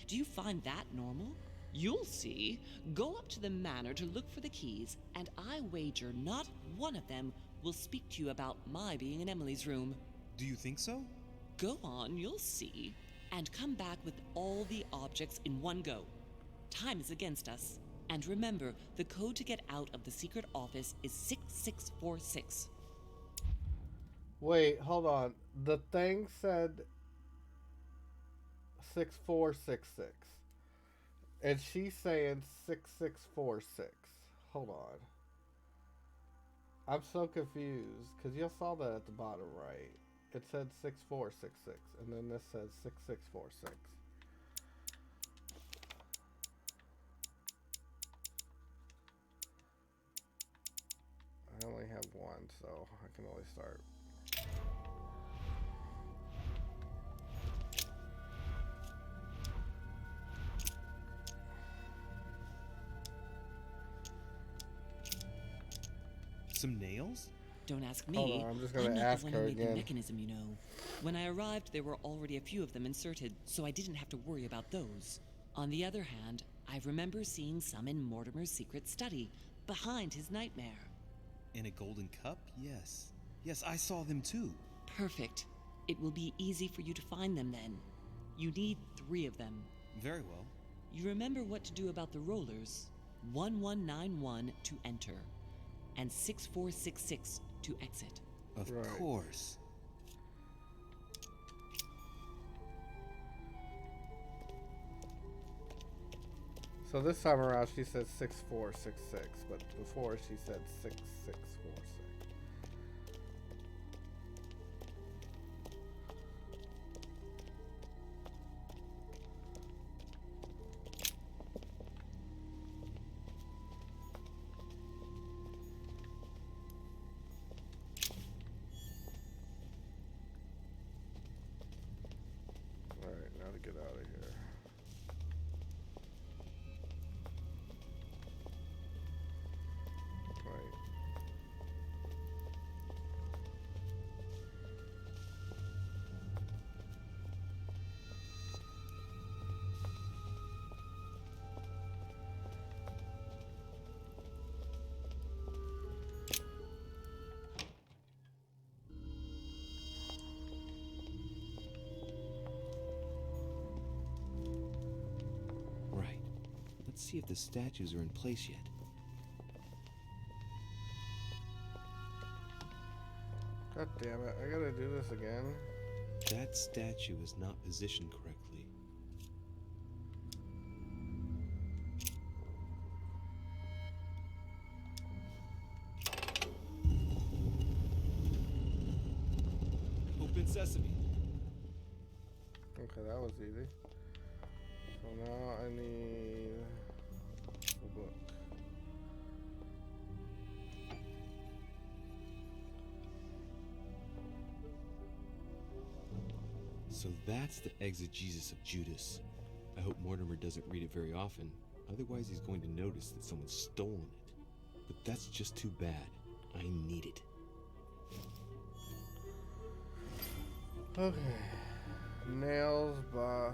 Do you find that normal? You'll see. Go up to the manor to look for the keys, and I wager not one of them will speak to you about my being in Emily's room. Do you think so? Go on, you'll see. And come back with all the objects in one go. Time is against us. And remember, the code to get out of the secret office is 6646. Wait, hold on. The thing said 6466. And she's saying 6646. Hold on. I'm so confused because you saw that at the bottom right. It said 6466 and then this says 6646. I only have one, so I can only start. Some nails? Don't ask me. Hold on, I'm just gonna not ask the one her who made again. the mechanism, you know. When I arrived, there were already a few of them inserted, so I didn't have to worry about those. On the other hand, I remember seeing some in Mortimer's secret study, behind his nightmare. In a golden cup? Yes. Yes, I saw them too. Perfect. It will be easy for you to find them then. You need 3 of them. Very well. You remember what to do about the rollers. 1191 to enter, and 6466 to exit. Of course. So this time around she said 6466, but before she said 6646. get out of here. Right. Right. Let's see if the statues are in place yet. God damn it, I gotta do this again. That statue is not positioned correctly. Open sesame. Okay, that was easy. So now I need a book. So that's the exegesis of Judas. I hope Mortimer doesn't read it very often, otherwise he's going to notice that someone's stolen it. But that's just too bad. I need it. Okay. Nails by...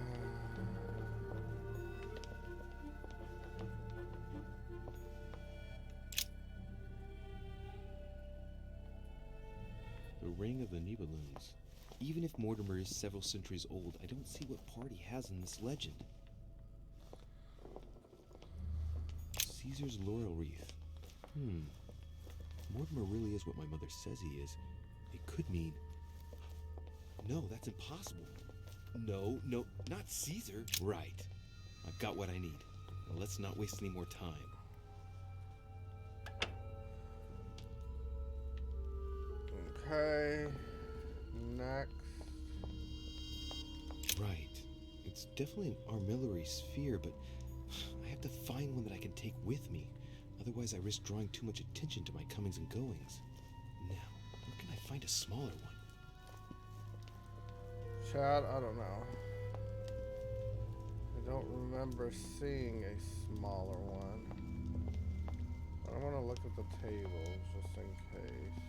The Ring of the Nibelungs. Even if Mortimer is several centuries old, I don't see what part he has in this legend. Caesar's laurel wreath. Mortimer really is what my mother says he is. It could mean... No, that's impossible. No, not Caesar. Right. I've got what I need. Now let's not waste any more time. Okay. Next. Right. It's definitely an armillary sphere, but I have to find one that I can take with me. Otherwise, I risk drawing too much attention to my comings and goings. Now, where can I find a smaller one? Chad, I don't know. I don't remember seeing a smaller one. I want to look at the tables just in case.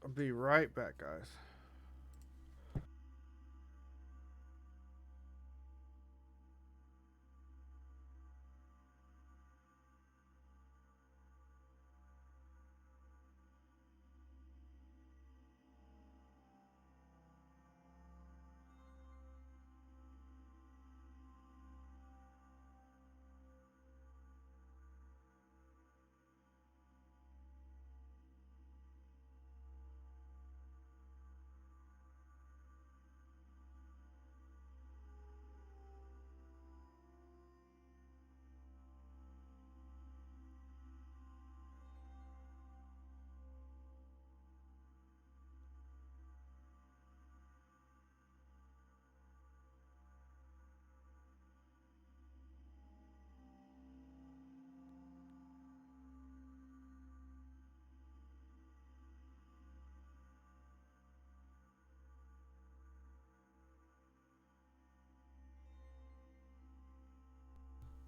I'll be right back, guys.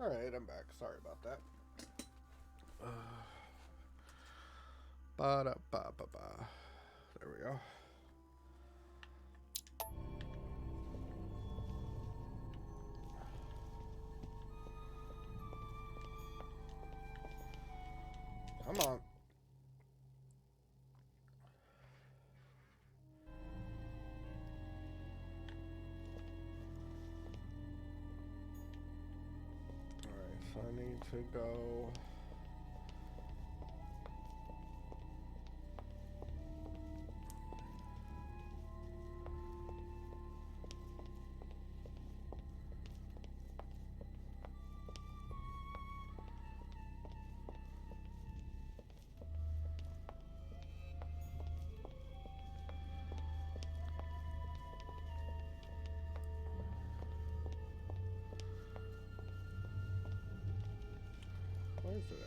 Alright, I'm back. Sorry about that. Ba-da-ba-ba-ba. There we go. Come on. Alright, so I need to go... Where's it at?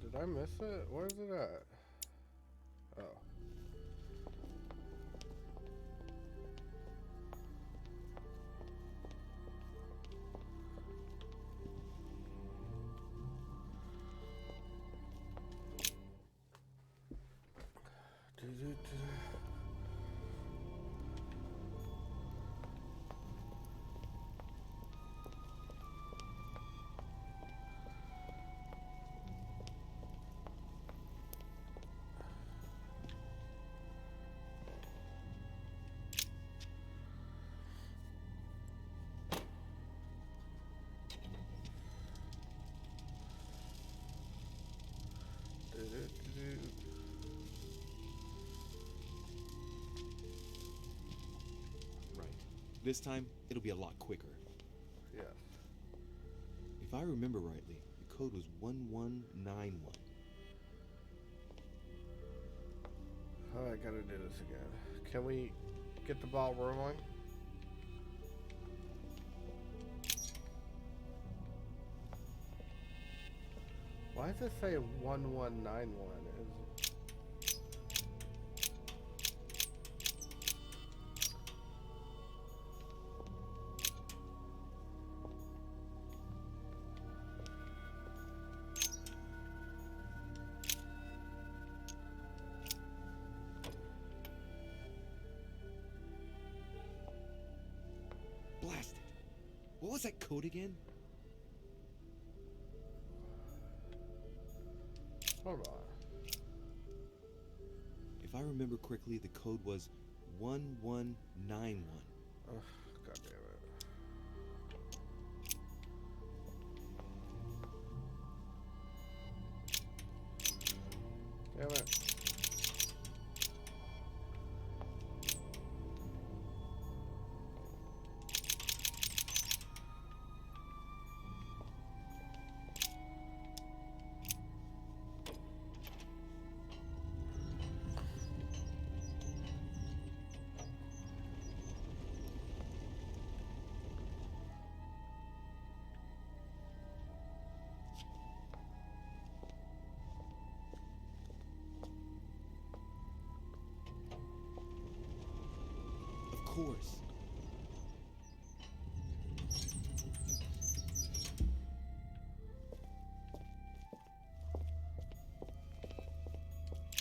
Did I miss it? Where's it at? Oh. Right. This time, it'll be a lot quicker. Yes. If I remember rightly, the code was 1191. Oh, I gotta do this again. Can we get the ball rolling? Why does it say 1191? Blast it! What was that code again? Hold on. If I remember correctly, the code was 1191. Ugh, God damn it. Damn it. Of course.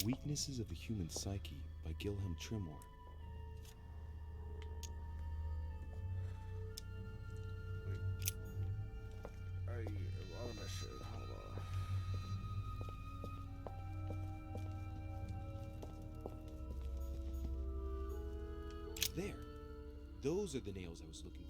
Weaknesses of the Human Psyche by Gilhelm Trimore. I'm on a mission. Hold on. There. Those are the nails I was looking for.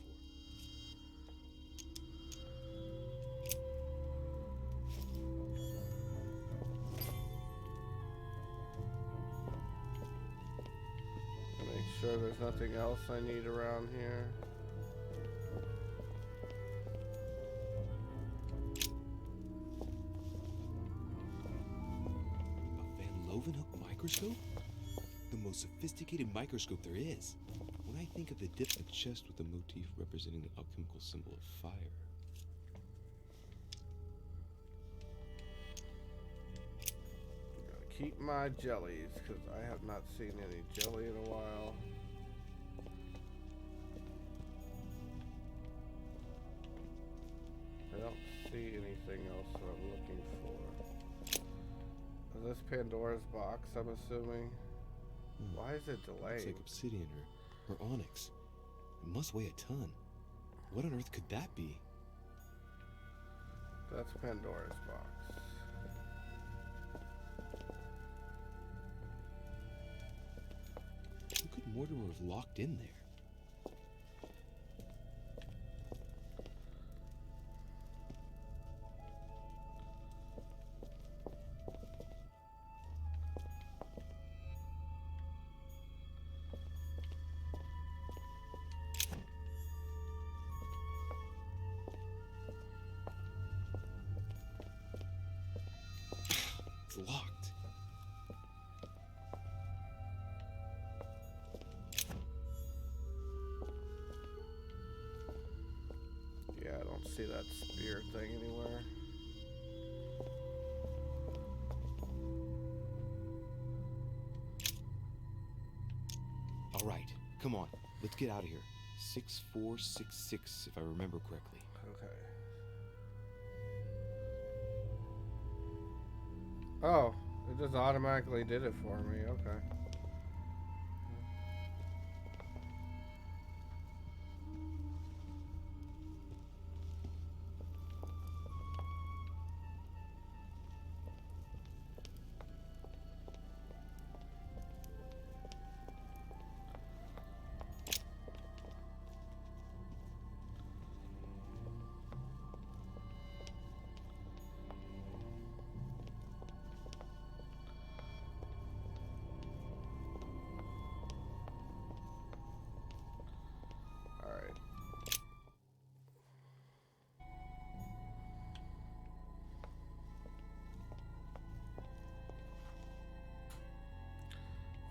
Make sure there's nothing else I need around here. A Van Leeuwenhoek microscope? The most sophisticated microscope there is. When I think of the dip, a chest with a motif representing the alchemical symbol of fire. Gotta keep my jellies, because I have not seen any jelly in a while. I don't see anything else that I'm looking for. Is this Pandora's box, I'm assuming? Why is it delayed? It's like obsidian or onyx. It must weigh a ton. What on earth could that be? That's Pandora's box. Mortimer have locked in there? It's locked. Yeah, I don't see that spear thing anywhere. All right, come on. Let's get out of here. 6466, if I remember correctly. Okay. Oh, it just automatically did it for me. Okay.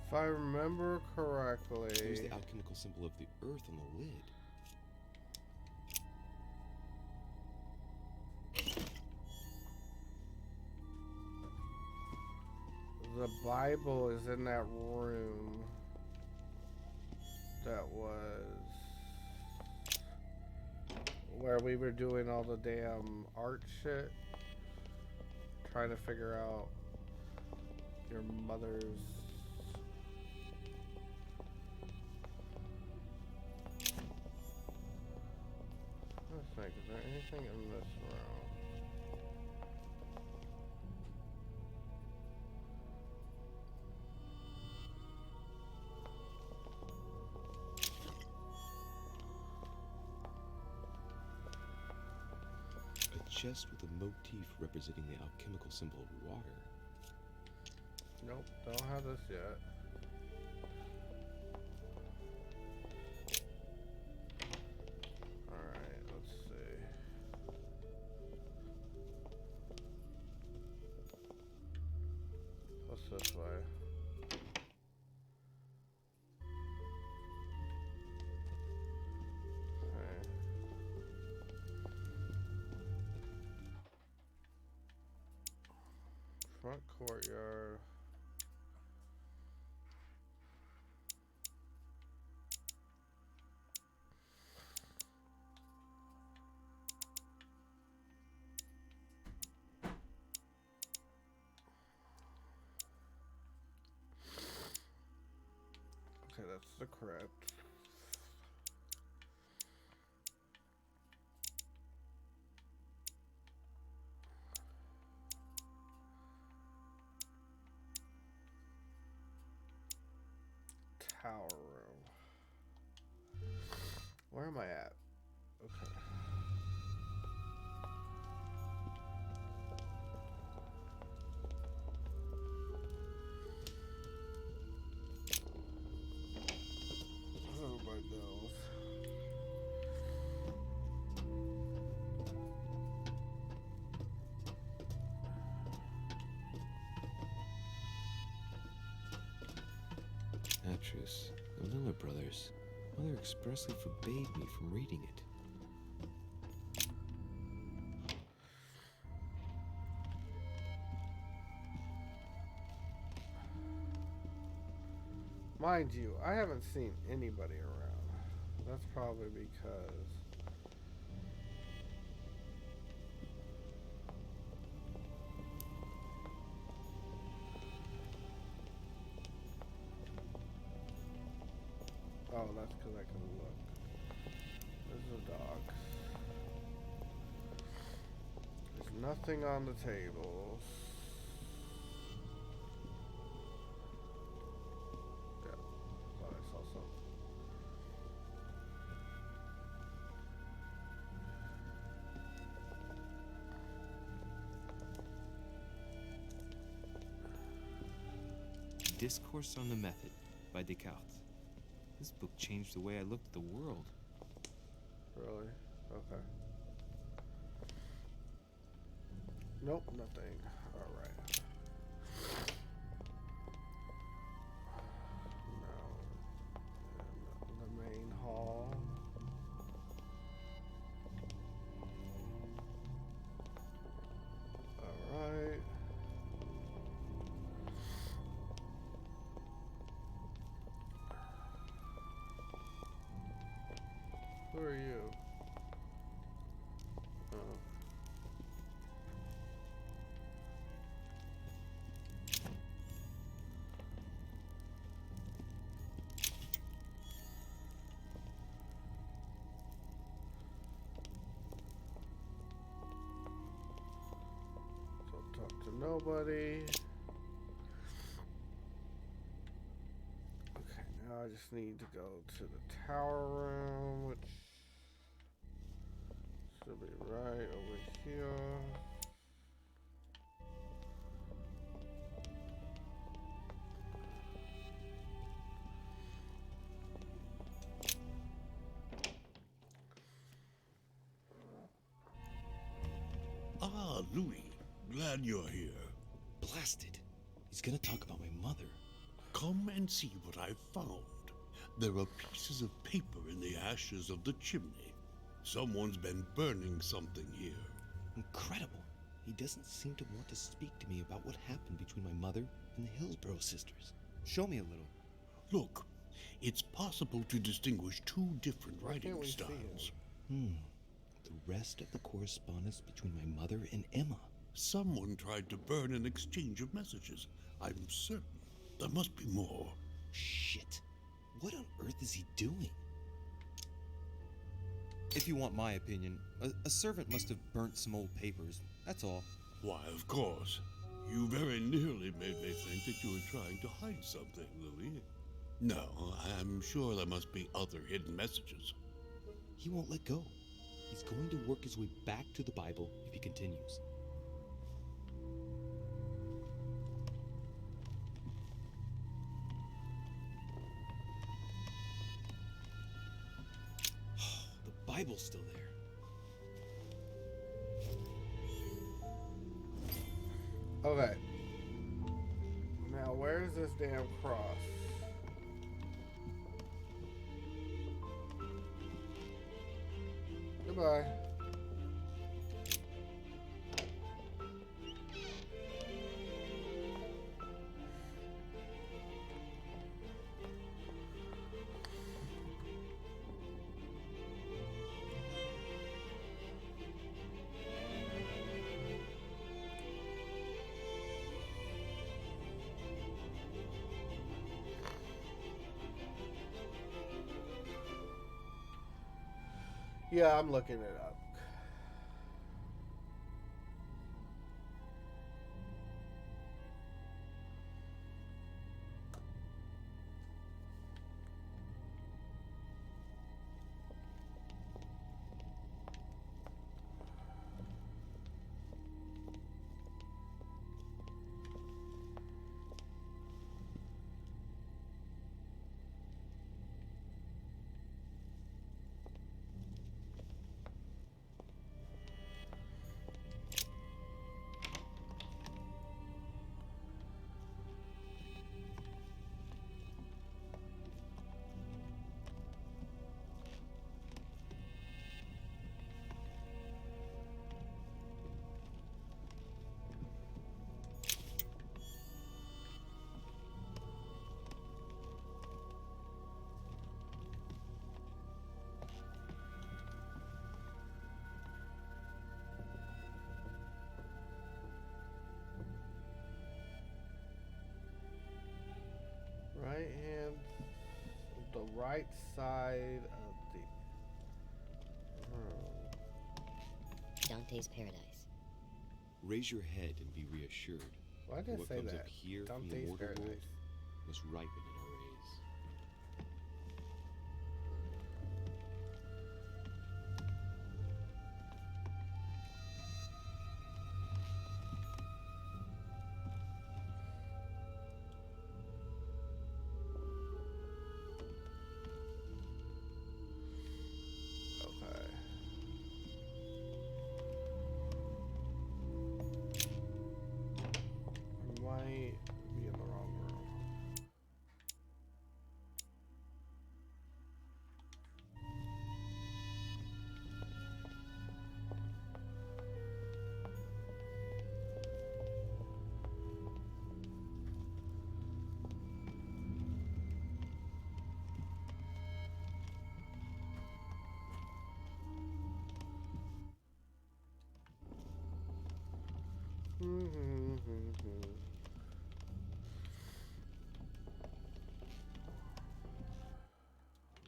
If I remember correctly... There's the alchemical symbol of the earth on the lid. The Bible is in that room. That was... where we were doing all the damn art shit. Trying to figure out your mother's... Let's think, is there anything in this room? A chest with a motif representing the alchemical symbol of water. Nope, don't have this yet. Alright, let's see. What's this way? Okay. Front courtyard. Okay, that's the crypt. Tower room. Where am I at? Okay. Oh my nose. Atrus, the Miller brothers. Mother expressly forbade me from reading it. Mind you, I haven't seen anybody around. That's probably because... Oh, that's because I can look. There's a dog. There's nothing on the tables. Yeah, thought I saw something. Discourse on the Method by Descartes. This book changed the way I looked at the world. Really? Okay. Nope, nothing. Alright. Now, in the main hall. Alright. Who are you? Oh. Don't talk to nobody. Okay, now I just need to go to the tower room, which should be right over here. Ah, Louis. Glad you're here. Blasted. He's gonna talk about my mother. Come and see what I've found. There are pieces of paper in the ashes of the chimney. Someone's been burning something here. Incredible. He doesn't seem to want to speak to me about what happened between my mother and the Hillsborough sisters. Show me a little. Look, it's possible to distinguish two different writing styles. The rest of the correspondence between my mother and Emma. Someone tried to burn an exchange of messages. I'm certain there must be more. Shit. What on earth is he doing? If you want my opinion, a servant must have burnt some old papers. That's all. Why, of course. You very nearly made me think that you were trying to hide something, Louis. No, I'm sure there must be other hidden messages. He won't let go. He's going to work his way back to the Bible if he continues. The Bible's still there. Okay. Now, where's this damn cross? Goodbye. Yeah, I'm looking it up. Right hand, the right side of the Dante's Paradise. Raise your head and be reassured. Why did I what say comes that? up here from the Dante's mortal world Paradise. must ripen in our rays.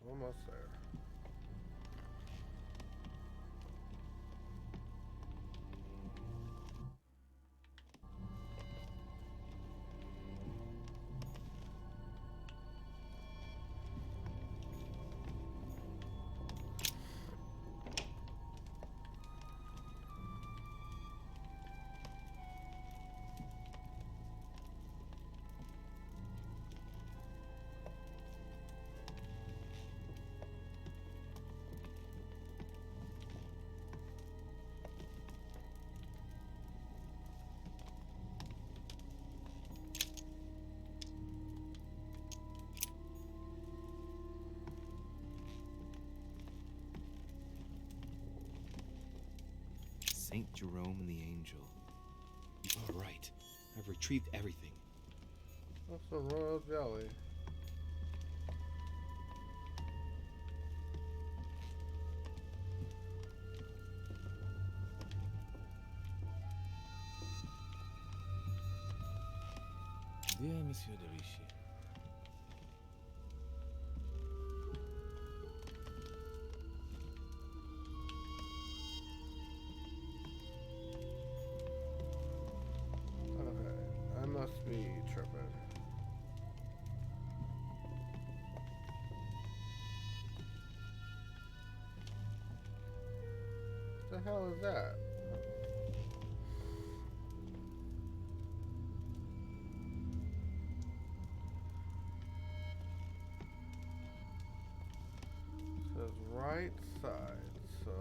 Almost there. Saint Jerome and the Angel. You are right. I've retrieved everything. That's a royal jelly. Dear Monsieur de Vichy, Okay, I must be tripping. What the hell is that? Says right side, so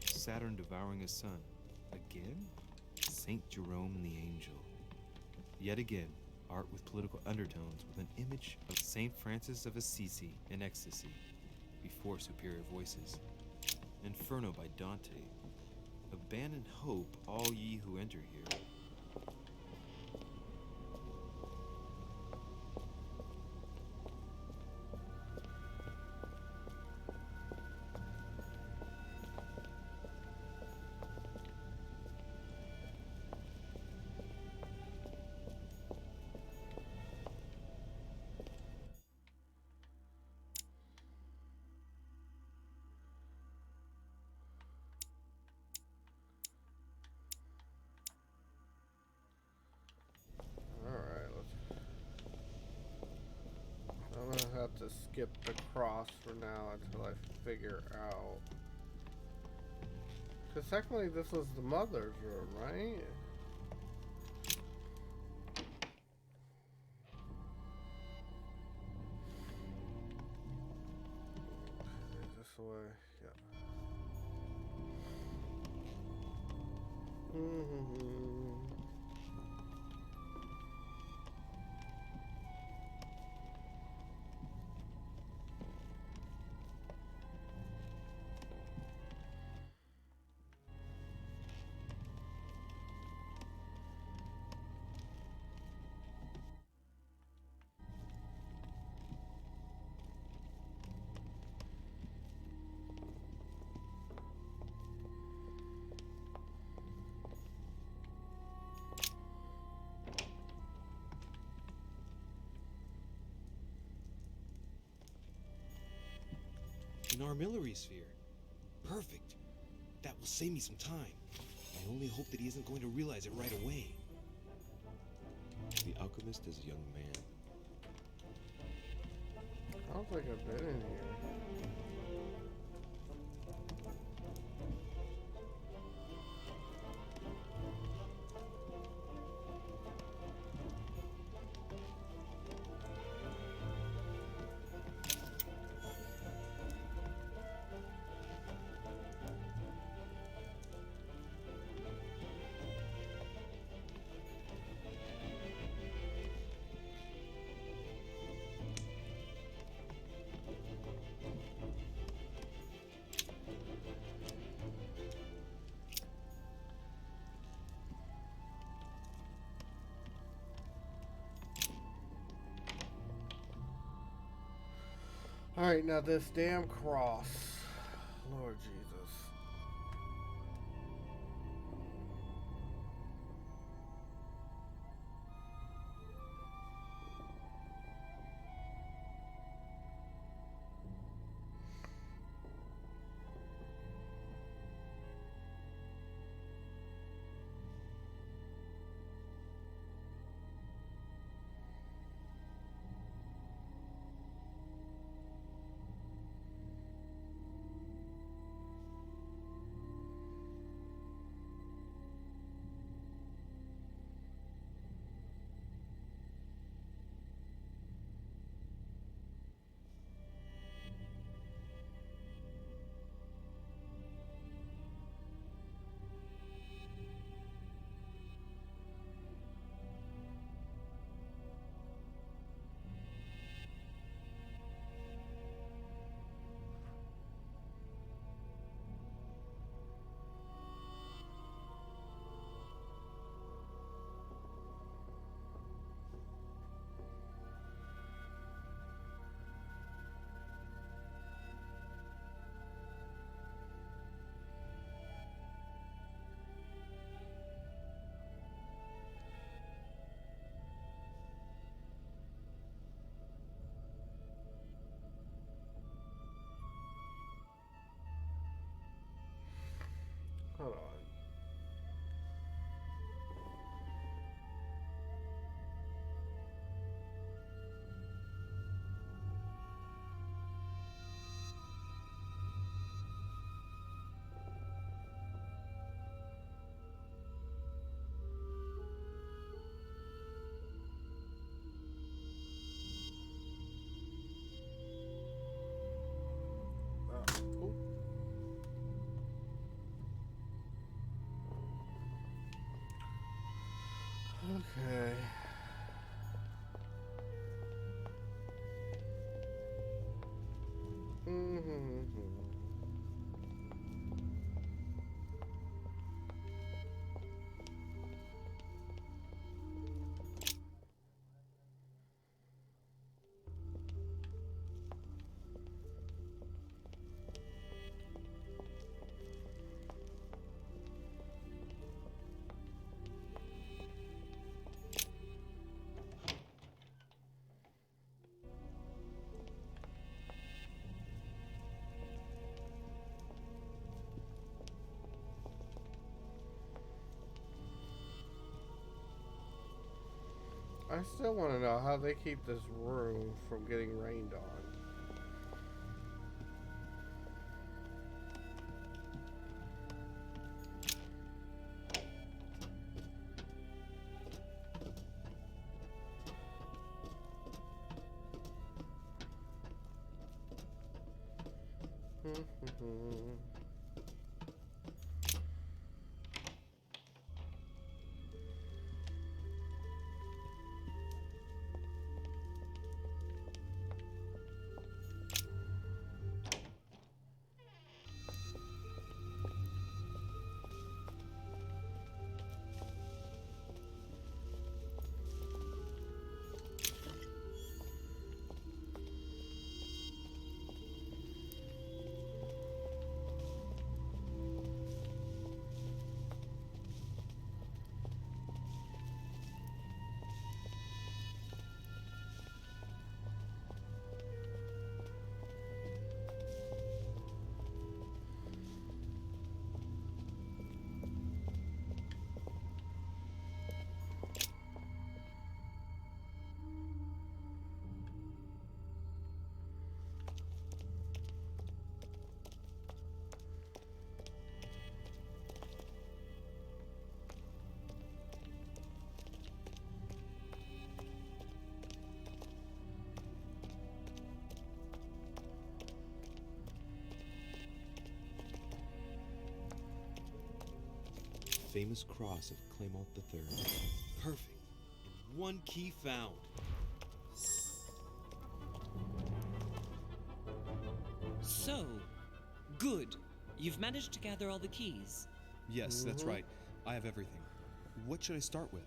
Saturn devouring his son. Again? Saint Jerome and the Angel. Yet again, art with political undertones with an image of Saint Francis of Assisi in ecstasy before superior voices. Inferno by Dante. Abandon hope, all ye who enter here. I'm gonna have to skip the cross for now until I figure out. Because technically this was the mother's room, right? Okay, this way, yeah. An armillary sphere. Perfect. That will save me some time. I only hope that he isn't going to realize it right away. The alchemist is a young man. Sounds like I've been in here. Alright, now this damn cross. Lord Jesus. Hold on. Okay. I still want to know how they keep this room from getting rained on. Famous cross of Clement III. Perfect. And one key found. So, good. You've managed to gather all the keys. Yes, that's right. I have everything. What should I start with?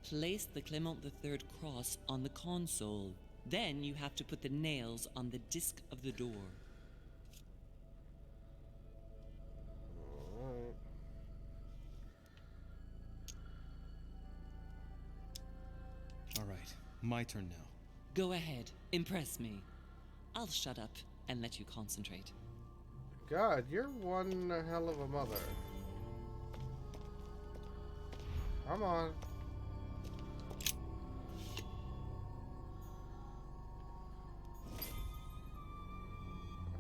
Place the Clement III cross on the console. Then you have to put the nails on the disc of the door. Alright. All right, my turn now. Go ahead, impress me. I'll shut up and let you concentrate. God, you're one hell of a mother. Come on.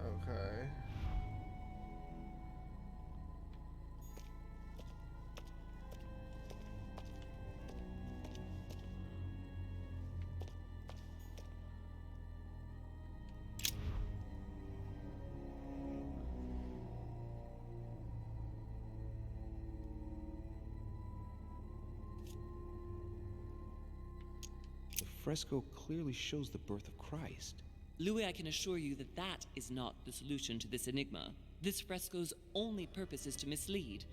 Okay. The fresco clearly shows the birth of Christ. Louis, I can assure you that that is not the solution to this enigma. This fresco's only purpose is to mislead.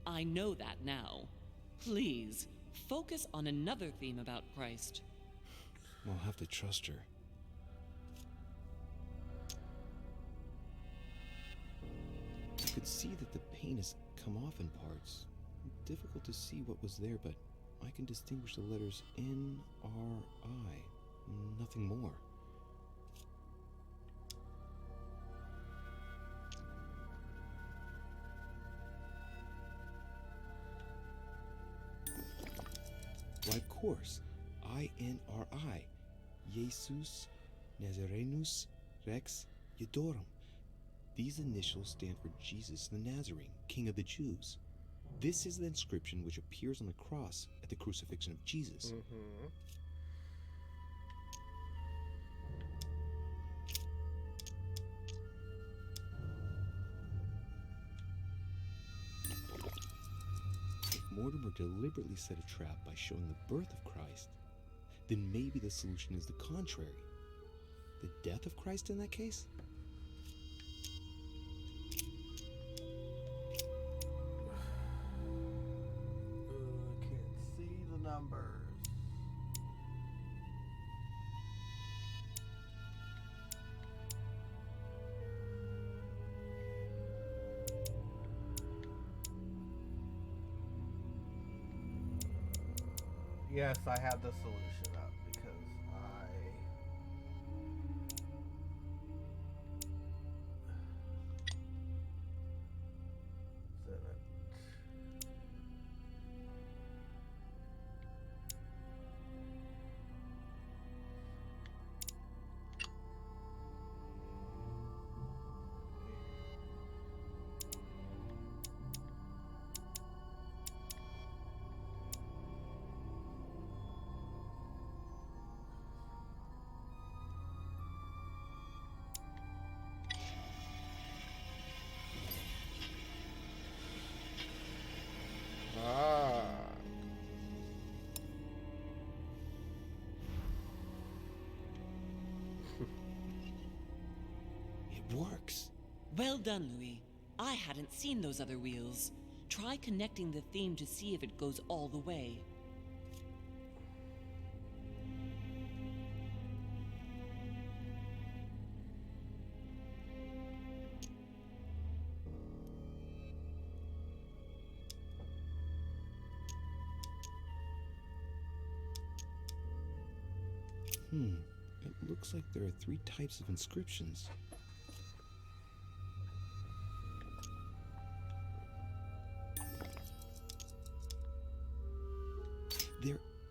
I know that now. Please, focus on another theme about Christ. We'll have to trust her. You could see that the paint has come off in parts. Difficult to see what was there, but I can distinguish the letters N-R-I. Nothing more. Why, of course. I-N-R-I. Jesus Nazarenus Rex Eudorum. These initials stand for Jesus the Nazarene, King of the Jews. This is the inscription which appears on the cross at the crucifixion of Jesus. If Mortimer deliberately set a trap by showing the birth of Christ, then maybe the solution is the contrary. The death of Christ in that case? I can't see the numbers. Yes, I have the solution up because I did it. Ah. It works. Well done, Louis. I hadn't seen those other wheels. Try connecting the theme to see if it goes all the way. It looks like there are 3 types of inscriptions.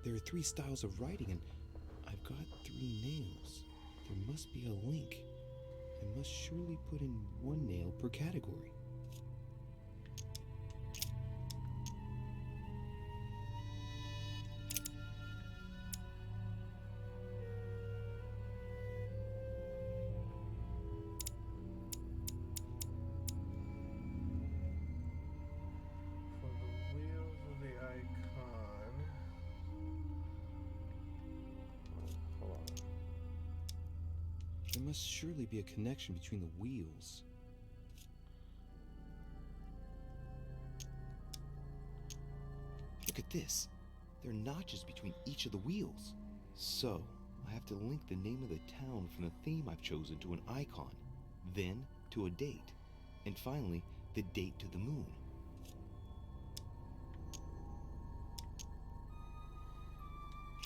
There are 3 styles of writing, and I've got 3 nails. There must be a link. I must surely put in 1 nail per category. For the wheels of the icon. Hold on. There must surely be a connection between the wheels. Look at this. There are notches between each of the wheels. So, I have to link the name of the town from the theme I've chosen to an icon, then to a date, and finally, the date to the moon.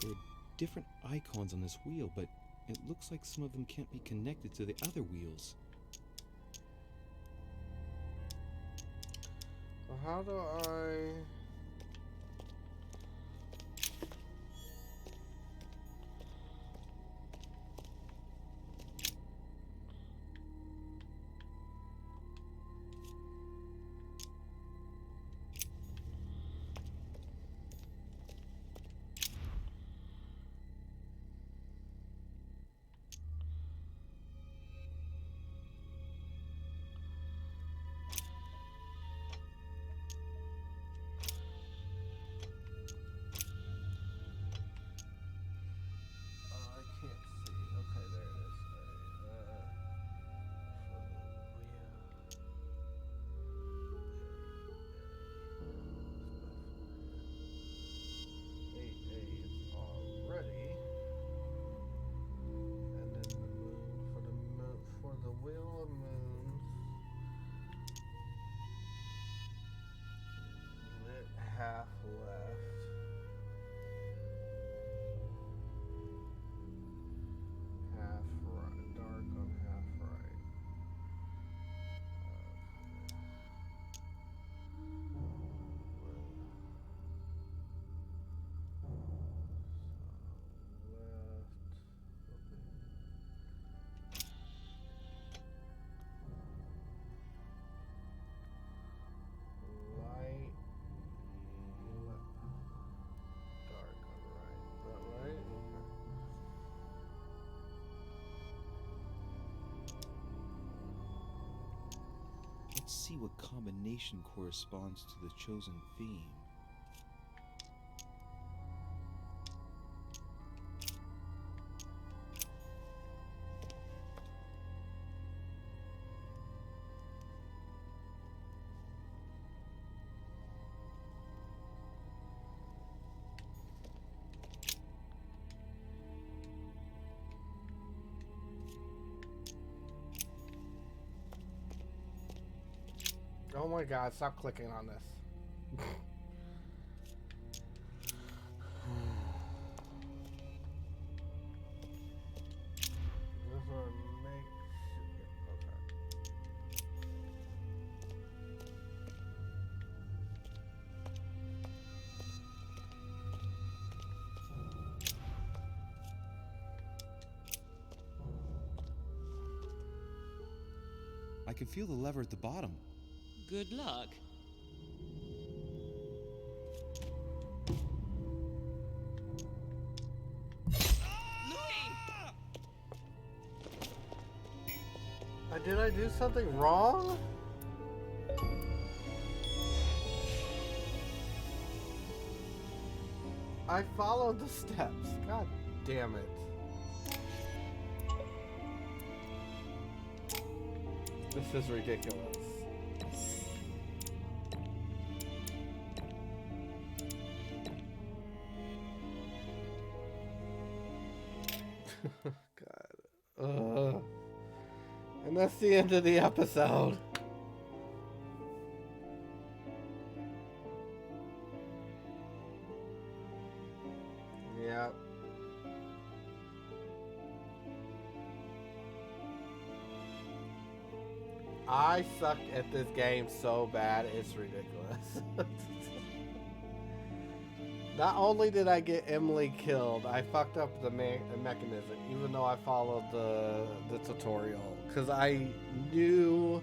There are different icons on this wheel, but it looks like some of them can't be connected to the other wheels. Well, how do I... half left. Half right, dark on half right. Let's see what combination corresponds to the chosen theme. Oh my god, stop clicking on this. I can feel the lever at the bottom. Good luck. Did I do something wrong? I followed the steps. God damn it. This is ridiculous. God. And that's the end of the episode. Yep. I suck at this game so bad, it's ridiculous. Not only did I get Emily killed, I fucked up the mechanism, even though I followed the tutorial. Because I knew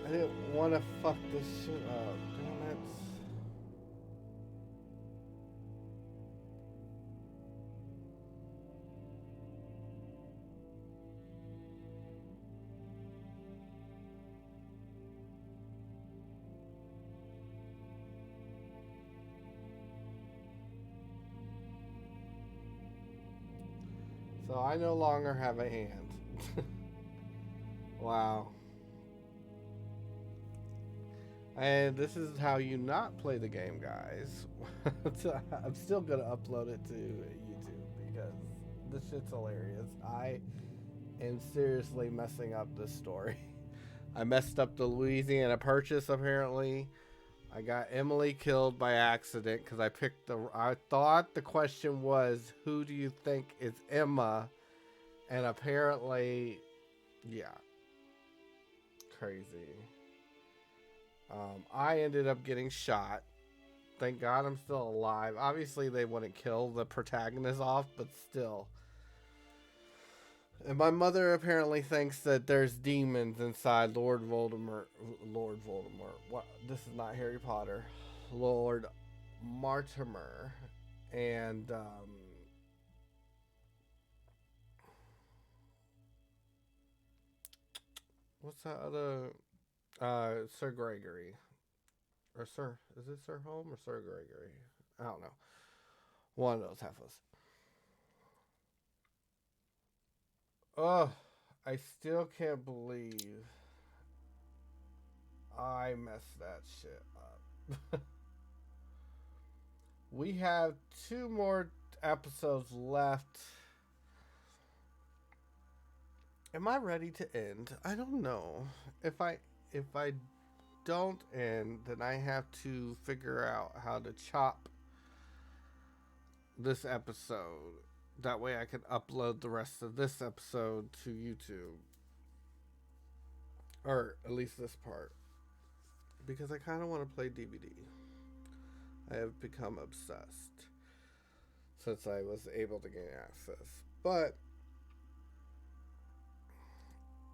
I didn't want to fuck this shit up. Damn it. So I no longer have a hand. Wow. And this is how you not play the game, guys. So I'm still gonna upload it to YouTube because This shit's hilarious. I am seriously messing up this story. I messed up the Louisiana Purchase, apparently. I got Emily killed by accident because I thought the question was, who do you think is Emma? And apparently, yeah. Crazy. I ended up getting shot. Thank God I'm still alive. Obviously, they wouldn't kill the protagonist off, but still. And my mother apparently thinks that there's demons inside Lord Voldemort. Lord Voldemort. What? This is not Harry Potter. Lord Mortimer. And, what's that other? Sir Gregory. Or Sir. Is it Sir Holm or Sir Gregory? I don't know. One of those heifers. Oh, I still can't believe I messed that shit up. We have 2 more episodes left. Am I ready to end? I don't know. If I don't end, then I have to figure out how to chop this episode. That way I can upload the rest of this episode to YouTube. Or at least this part. Because I kind of want to play DVD. I have become obsessed since I was able to gain access. But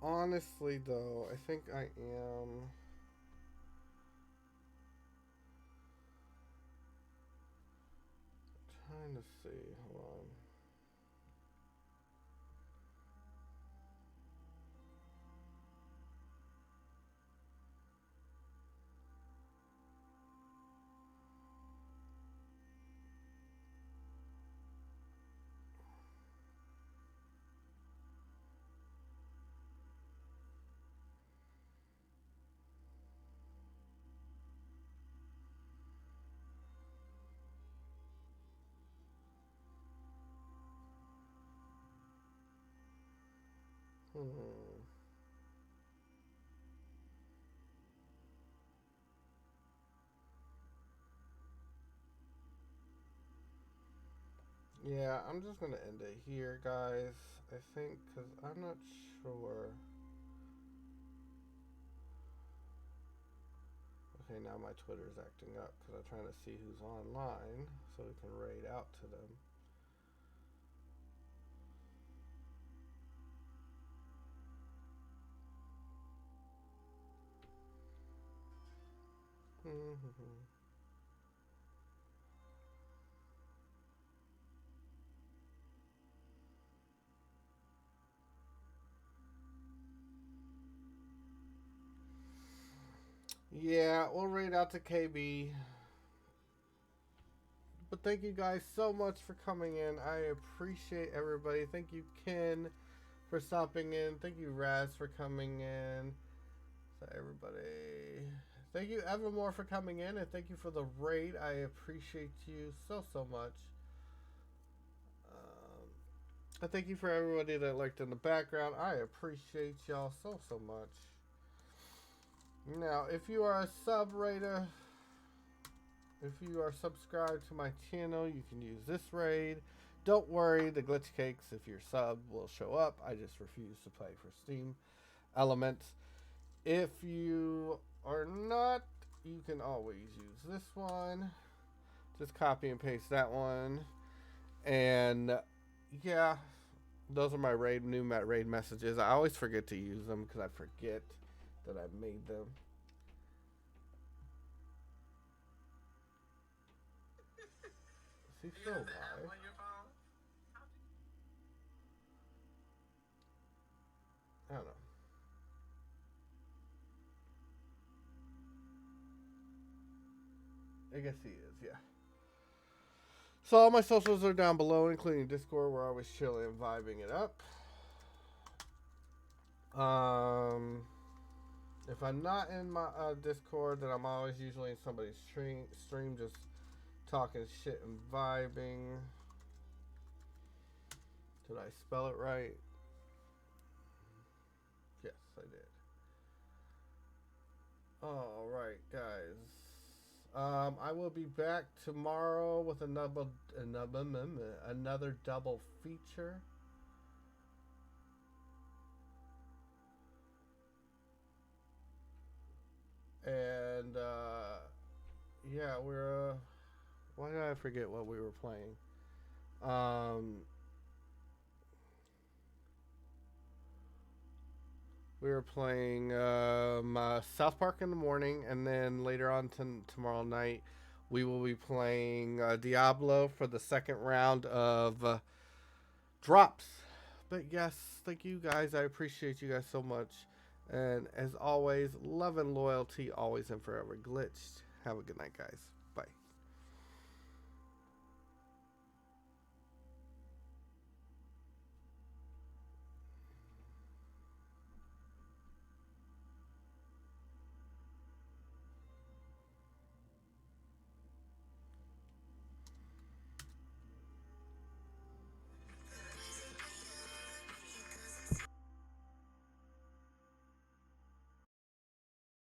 honestly though, I think I am trying to see. Hold on. Yeah, I'm just gonna end it here, guys. I think, because I'm not sure. Okay, now my Twitter's acting up because I'm trying to see who's online so we can raid out to them. Yeah, we'll raid out to KB. But thank you guys so much for coming in. I appreciate everybody. Thank you, Ken, for stopping in. Thank you, Raz, for coming in. So everybody. Thank you, Evermore, for coming in. And thank you for the raid. I appreciate you so much. And thank you for everybody that lurked in the background. I appreciate y'all so much. Now, if you are a sub raider, if you are subscribed to my channel, you can use this raid. Don't worry, the glitch cakes, if you're sub, will show up. I just refuse to play for Steam elements. If you are not, you can always use this one. Just copy and paste that one. And yeah, those are my new raid messages. I always forget to use them because I forget that I made them. Is he still alive? I don't know. I guess he is, yeah. So all my socials are down below, including Discord. We're always chilling and vibing it up. If I'm not in my Discord, then I'm always usually in somebody's stream just talking shit and vibing. Did I spell it right? Yes, I did. All right, guys. I will be back tomorrow with another double feature. And yeah, we're why did I forget what we were playing? We were playing South Park in the morning, and then later on tomorrow night, we will be playing Diablo for the second round of drops. But yes, thank you guys. I appreciate you guys so much. And as always, love and loyalty always and forever. Glitched. Have a good night, guys.